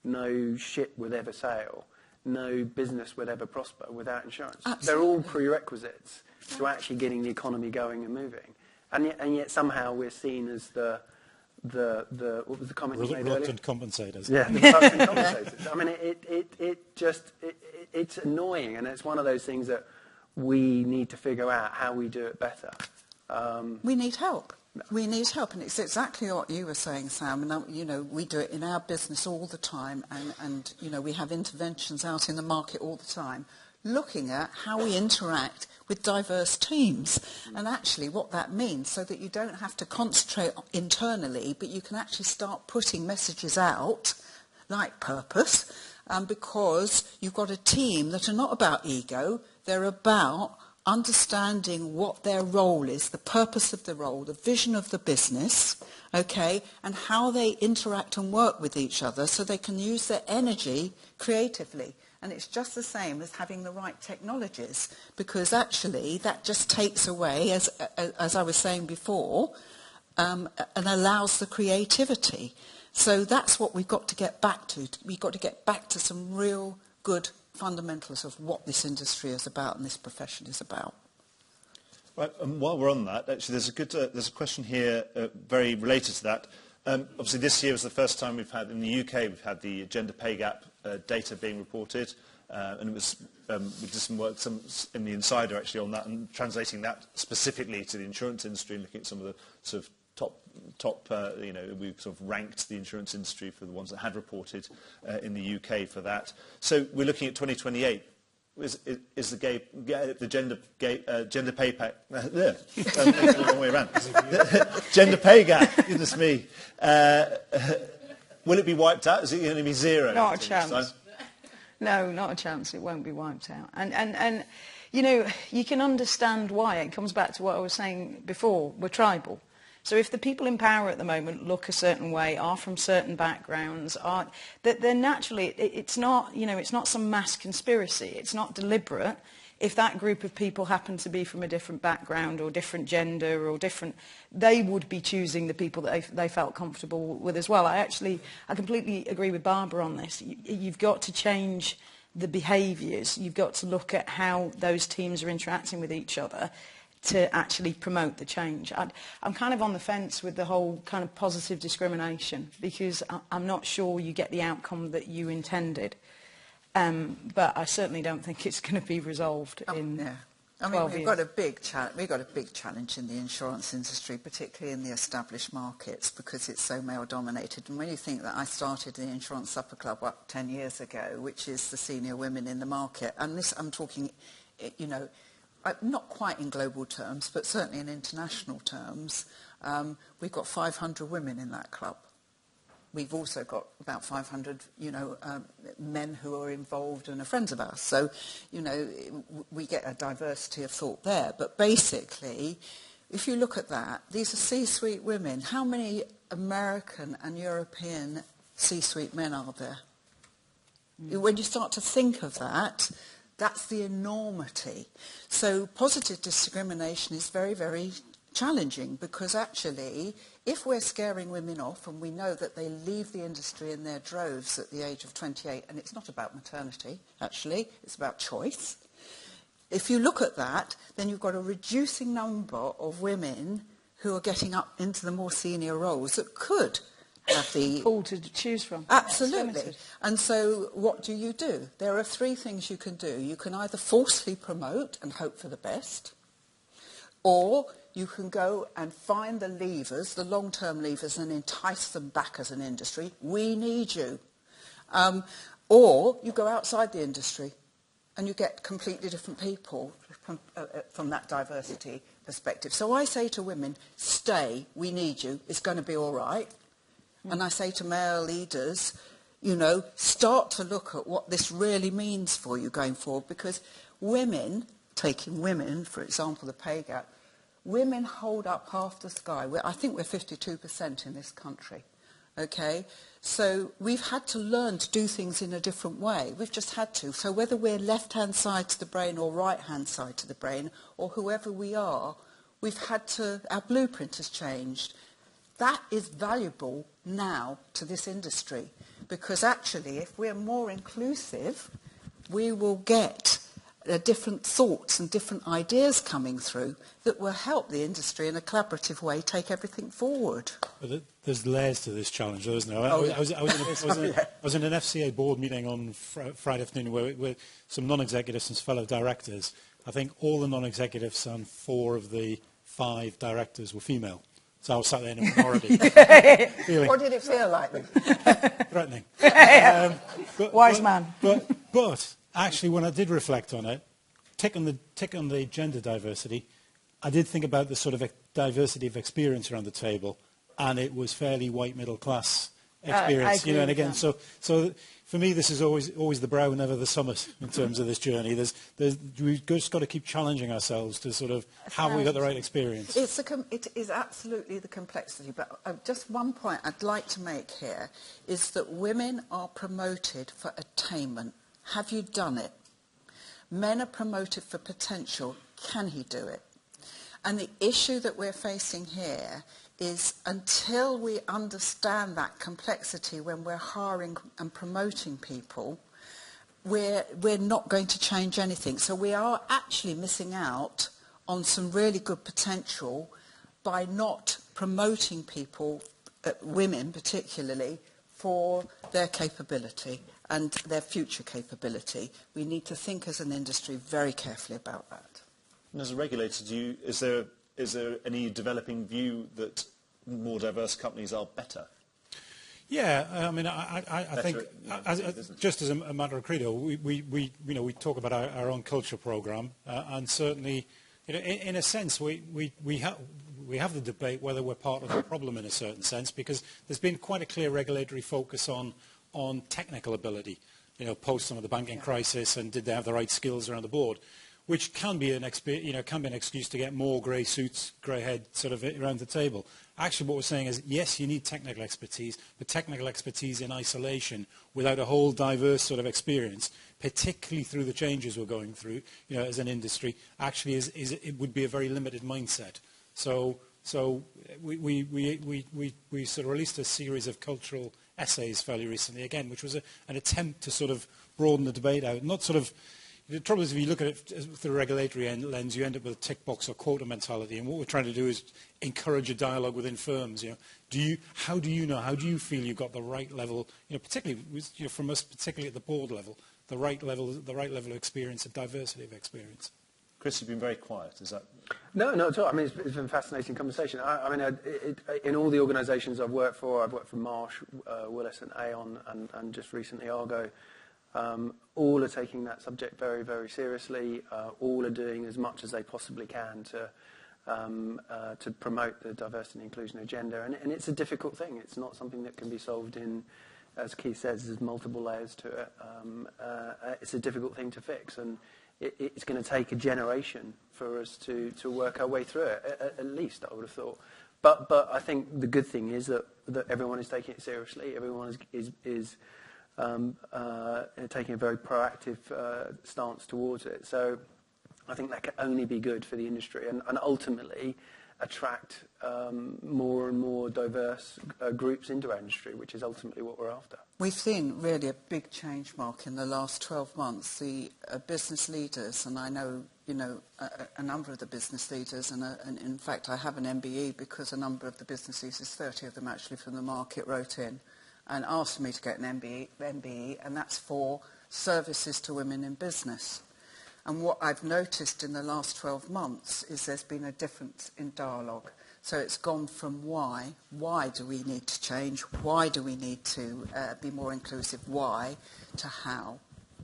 no ship would ever sail, no business would ever prosper without insurance. Absolutely. They're all prerequisites to actually getting the economy going and moving. And yet somehow we're seen as the what was the comment you made earlier? Reluctant compensators. Yeah, the reluctant compensators. I mean, it's annoying, and it's one of those things that we need to figure out how we do it better. We need help. We need help, and it's exactly what you were saying, Sam. And you know, we do it in our business all the time, and you know, we have interventions out in the market all the time, looking at how we interact with diverse teams, and actually what that means, so that you don't have to concentrate internally, but you can actually start putting messages out, like purpose, because you've got a team that are not about ego, they're about understanding what their role is, the purpose of the role, the vision of the business, okay, and how they interact and work with each other so they can use their energy creatively. And it's just the same as having the right technologies, because actually that just takes away, as I was saying before, and allows the creativity. So that's what we've got to get back to. We've got to get back to some real good fundamentals of what this industry is about and this profession is about. Right, and while we're on that, actually there's a question here very related to that. Obviously this year was the first time we've had, in the UK, we've had the gender pay gap data being reported, and it was, we did some work in the Insider actually on that, and translating that specifically to the insurance industry and looking at some of the sort of top you know, we sort of ranked the insurance industry for the ones that had reported in the UK for that. So we're looking at 2028. Is the gender pay pack the wrong way around. Gender pay gap, goodness me. Will it be wiped out? Is it going to be zero? Not a chance. No, not a chance. It won't be wiped out. And you know, you can understand why. It comes back to what I was saying before. We're tribal. So if the people in power at the moment look a certain way, are from certain backgrounds, they're naturally, it's not, you know, it's not some mass conspiracy. It's not deliberate. if that group of people happen to be from a different background or different gender or different, they would be choosing the people that they felt comfortable with as well. I completely agree with Barbara on this. You've got to change the behaviours. You've got to look at how those teams are interacting with each other to actually promote the change. I'm kind of on the fence with the whole kind of positive discrimination, because I'm not sure you get the outcome that you intended. But I certainly don't think it's going to be resolved in yeah. 12 we've years. we've got a big challenge in the insurance industry, particularly in the established markets, because it's so male-dominated. And when you think that I started the Insurance Supper Club 10 years ago, which is the senior women in the market, and this I'm talking, you know, not quite in global terms, but certainly in international terms, we've got 500 women in that club. We've also got about 500, men who are involved and are friends of ours. So, we get a diversity of thought there. But basically, if you look at that, these are C-suite women. How many American and European C-suite men are there? When you start to think of that, that's the enormity. So positive discrimination is very, very challenging, because actually, if we're scaring women off, and we know that they leave the industry in their droves at the age of 28, and it's not about maternity, actually, it's about choice. If you look at that, then you've got a reducing number of women who are getting up into the more senior roles that could have the pool to choose from. Absolutely. And so what do? There are three things you can do. You can either forcefully promote and hope for the best, or you can go and find the levers, the long-term levers, and entice them back as an industry. We need you. Or you go outside the industry and you get completely different people from that diversity perspective. So I say to women, stay, we need you, it's going to be all right. And I say to male leaders, start to look at what this really means for you going forward, because women, taking women, for example, the pay gap, women hold up half the sky. I think we're 52% in this country, okay? So we've had to learn to do things in a different way. We've just had to. So whether we're left-hand side to the brain or right-hand side to the brain, or whoever we are, our blueprint has changed. That is valuable now to this industry, because actually if we're more inclusive, we will get different thoughts and different ideas coming through that will help the industry in a collaborative way take everything forward. But there's layers to this challenge, isn't there? Oh, yeah. I was in an FCA board meeting on Friday afternoon with some non-executives and fellow directors. I think all the non-executives and 4 of the 5 directors were female. So I was sat there in a minority. What did it feel like? Threatening. Wise man. But actually, when I did reflect on it, tick on the gender diversity, I did think about the sort of diversity of experience around the table, and it was fairly white middle class experience. And again, so for me, this is always the brow, never the summit in terms of this journey. We've just got to keep challenging ourselves to sort of have we got the right experience. It is absolutely the complexity, but just one point I'd like to make here is that women are promoted for attainment. Have you done it? Men are promoted for potential. Can he do it? And the issue that we're facing here is, until we understand that complexity when we're hiring and promoting people, we're not going to change anything. So we are actually missing out on some really good potential by not promoting people, women particularly, for their capability and their future capability. We need to think as an industry very carefully about that. And as a regulator, is there any developing view that more diverse companies are better? Yeah, I mean, I think, just as a matter of credo, we talk about our own culture program, and certainly, in a sense, we have the debate whether we're part of the problem in a certain sense, because there's been quite a clear regulatory focus on technical ability, post some of the banking crisis, and did they have the right skills around the board. which can be an excuse to get more grey suits, grey head sort of around the table. Actually, what we're saying is, yes, you need technical expertise, but technical expertise in isolation without a whole diverse sort of experience, particularly through the changes we're going through, as an industry, actually it would be a very limited mindset. So we sort of released a series of cultural essays fairly recently, again, which was an attempt to sort of broaden the debate out. Not sort of, the trouble is, if you look at it through a regulatory lens, you end up with a tick box or quota mentality. And what we're trying to do is encourage a dialogue within firms. How do you feel you've got the right level, particularly from us, particularly at the board level, the right level of experience and diversity of experience? Chris, you've been very quiet. Is that? No, not at all. I mean, it's been a fascinating conversation. In all the organisations I've worked for Marsh, Willis and Aon, and just recently Argo. All are taking that subject very, very seriously. All are doing as much as they possibly can to promote the diversity and inclusion agenda. And it's a difficult thing. It's not something that can be solved in, as Keith says, there's multiple layers to it. It's a difficult thing to fix. And it's going to take a generation for us to work our way through it, at least, I would have thought. But I think the good thing is that everyone is taking it seriously. Everyone is taking a very proactive stance towards it. So I think that can only be good for the industry and ultimately attract more and more diverse groups into our industry, which is ultimately what we're after. We've seen really a big change, Mark, in the last 12 months. The business leaders, and I know a number of the business leaders, and in fact I have an MBE because a number of the business leaders, 30 of them actually from the market, wrote in and asked me to get an MBE, and that's for services to women in business. And what I've noticed in the last 12 months is there's been a difference in dialogue. So it's gone from why do we need to change, why do we need to be more inclusive, why, to how.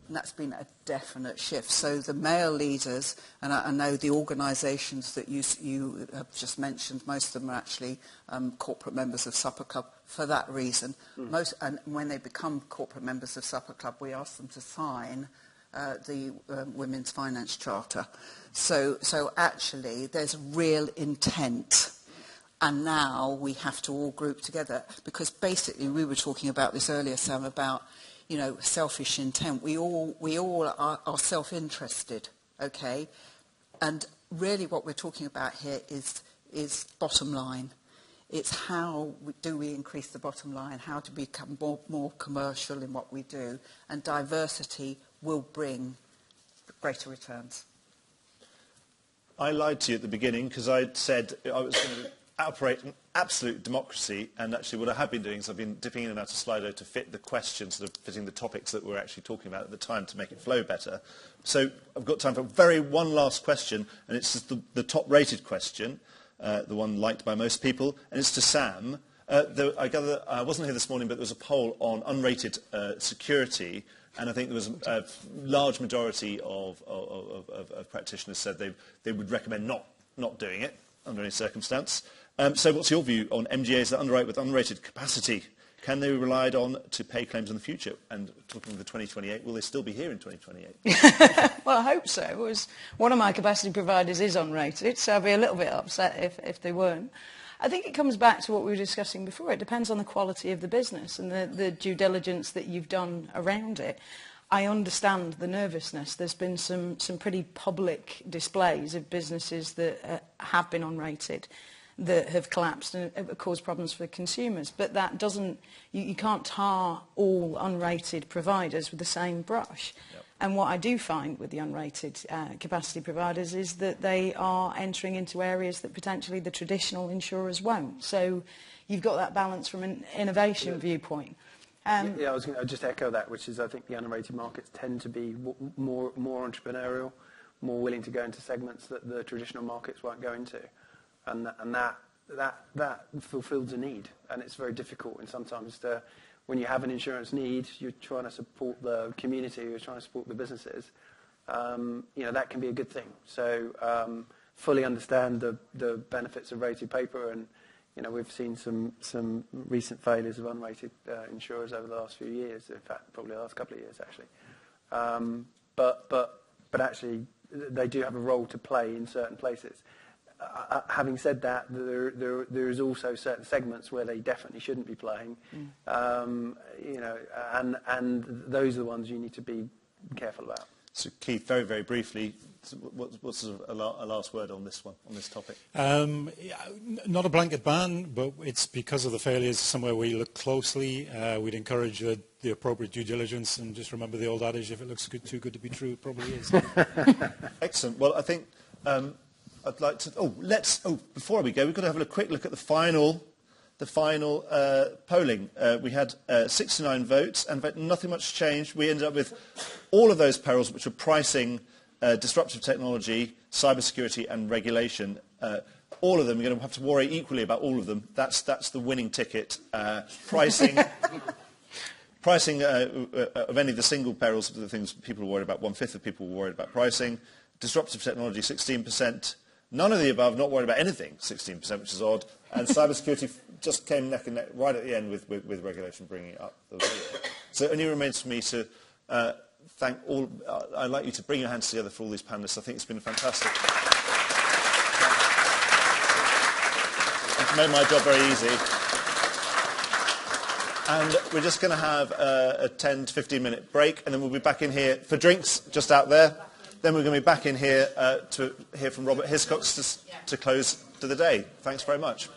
And that's been a definite shift. So the male leaders, and I know the organisations that you have just mentioned, most of them are actually corporate members of Supper Club for that reason. And when they become corporate members of Supper Club, we ask them to sign the Women's Finance Charter. So actually there's real intent. And now we have to all group together, because basically we were talking about this earlier, Sam, about selfish intent. We all are self-interested, okay? And really what we're talking about here is bottom line. It's how do we increase the bottom line, how to become more commercial in what we do, and diversity will bring greater returns. I lied to you at the beginning because I'd said I was going to operate an absolute democracy, and actually what I have been doing is I've been dipping in and out of Slido to fit the questions, sort of fitting the topics that we're actually talking about at the time to make it flow better. So I've got time for one last question, and it's just the top-rated question, the one liked by most people, and it's to Sam. I gather, I wasn't here this morning, but there was a poll on unrated security, and I think there was a large majority of practitioners said they would recommend not doing it under any circumstance. So what's your view on MGAs that underwrite with unrated capacity? Can they be relied on to pay claims in the future? And talking of the 2028, will they still be here in 2028? Well, I hope so. One of my capacity providers is unrated, so I'd be a little bit upset if they weren't. I think it comes back to what we were discussing before. It depends on the quality of the business and the due diligence that you've done around it. I understand the nervousness. There's been some pretty public displays of businesses that have been unrated, that have collapsed and have caused problems for consumers. But that doesn't, you can't tar all unrated providers with the same brush. Yep. And what I do find with the unrated capacity providers is that they are entering into areas that potentially the traditional insurers won't. So you've got that balance from an innovation viewpoint. I was going to just echo that, which is I think the unrated markets tend to be more entrepreneurial, more willing to go into segments that the traditional markets won't go into. And that fulfills a need, and it's very difficult. And sometimes, when you have an insurance need, you're trying to support the community, you're trying to support the businesses. That can be a good thing. So fully understand the benefits of rated paper, and we've seen some recent failures of unrated insurers over the last few years. In fact, probably the last couple of years actually. But actually, they do have a role to play in certain places. Having said that, there is also certain segments where they definitely shouldn't be playing, and those are the ones you need to be careful about. So Keith, very, very briefly, what's sort of a last word on this one, on this topic? Not a blanket ban, but it's because of the failures somewhere we look closely. We'd encourage the appropriate due diligence, and just remember the old adage, if it looks too good to be true, it probably is. Excellent. Well, I think I'd like to... before we go, we've got to have a quick look at the final polling. We had 69 votes, and nothing much changed. We ended up with all of those perils, which were pricing, disruptive technology, cybersecurity, and regulation. All of them, you're going to have to worry equally about all of them. That's the winning ticket. Pricing of any of the single perils, the things people are worried about, 1/5 of people were worried about pricing. Disruptive technology, 16%. None of the above, not worried about anything, 16%, which is odd. And cybersecurity just came neck and neck right at the end with regulation bringing it up. So it only remains for me to thank all. I'd like you to bring your hands together for all these panellists. I think it's been fantastic. It's made my job very easy. And we're just going to have a 10 to 15-minute break, and then we'll be back in here for drinks just out there. Then we're going to be back in here to hear from Robert Hiscox to close to the day. Thanks very much.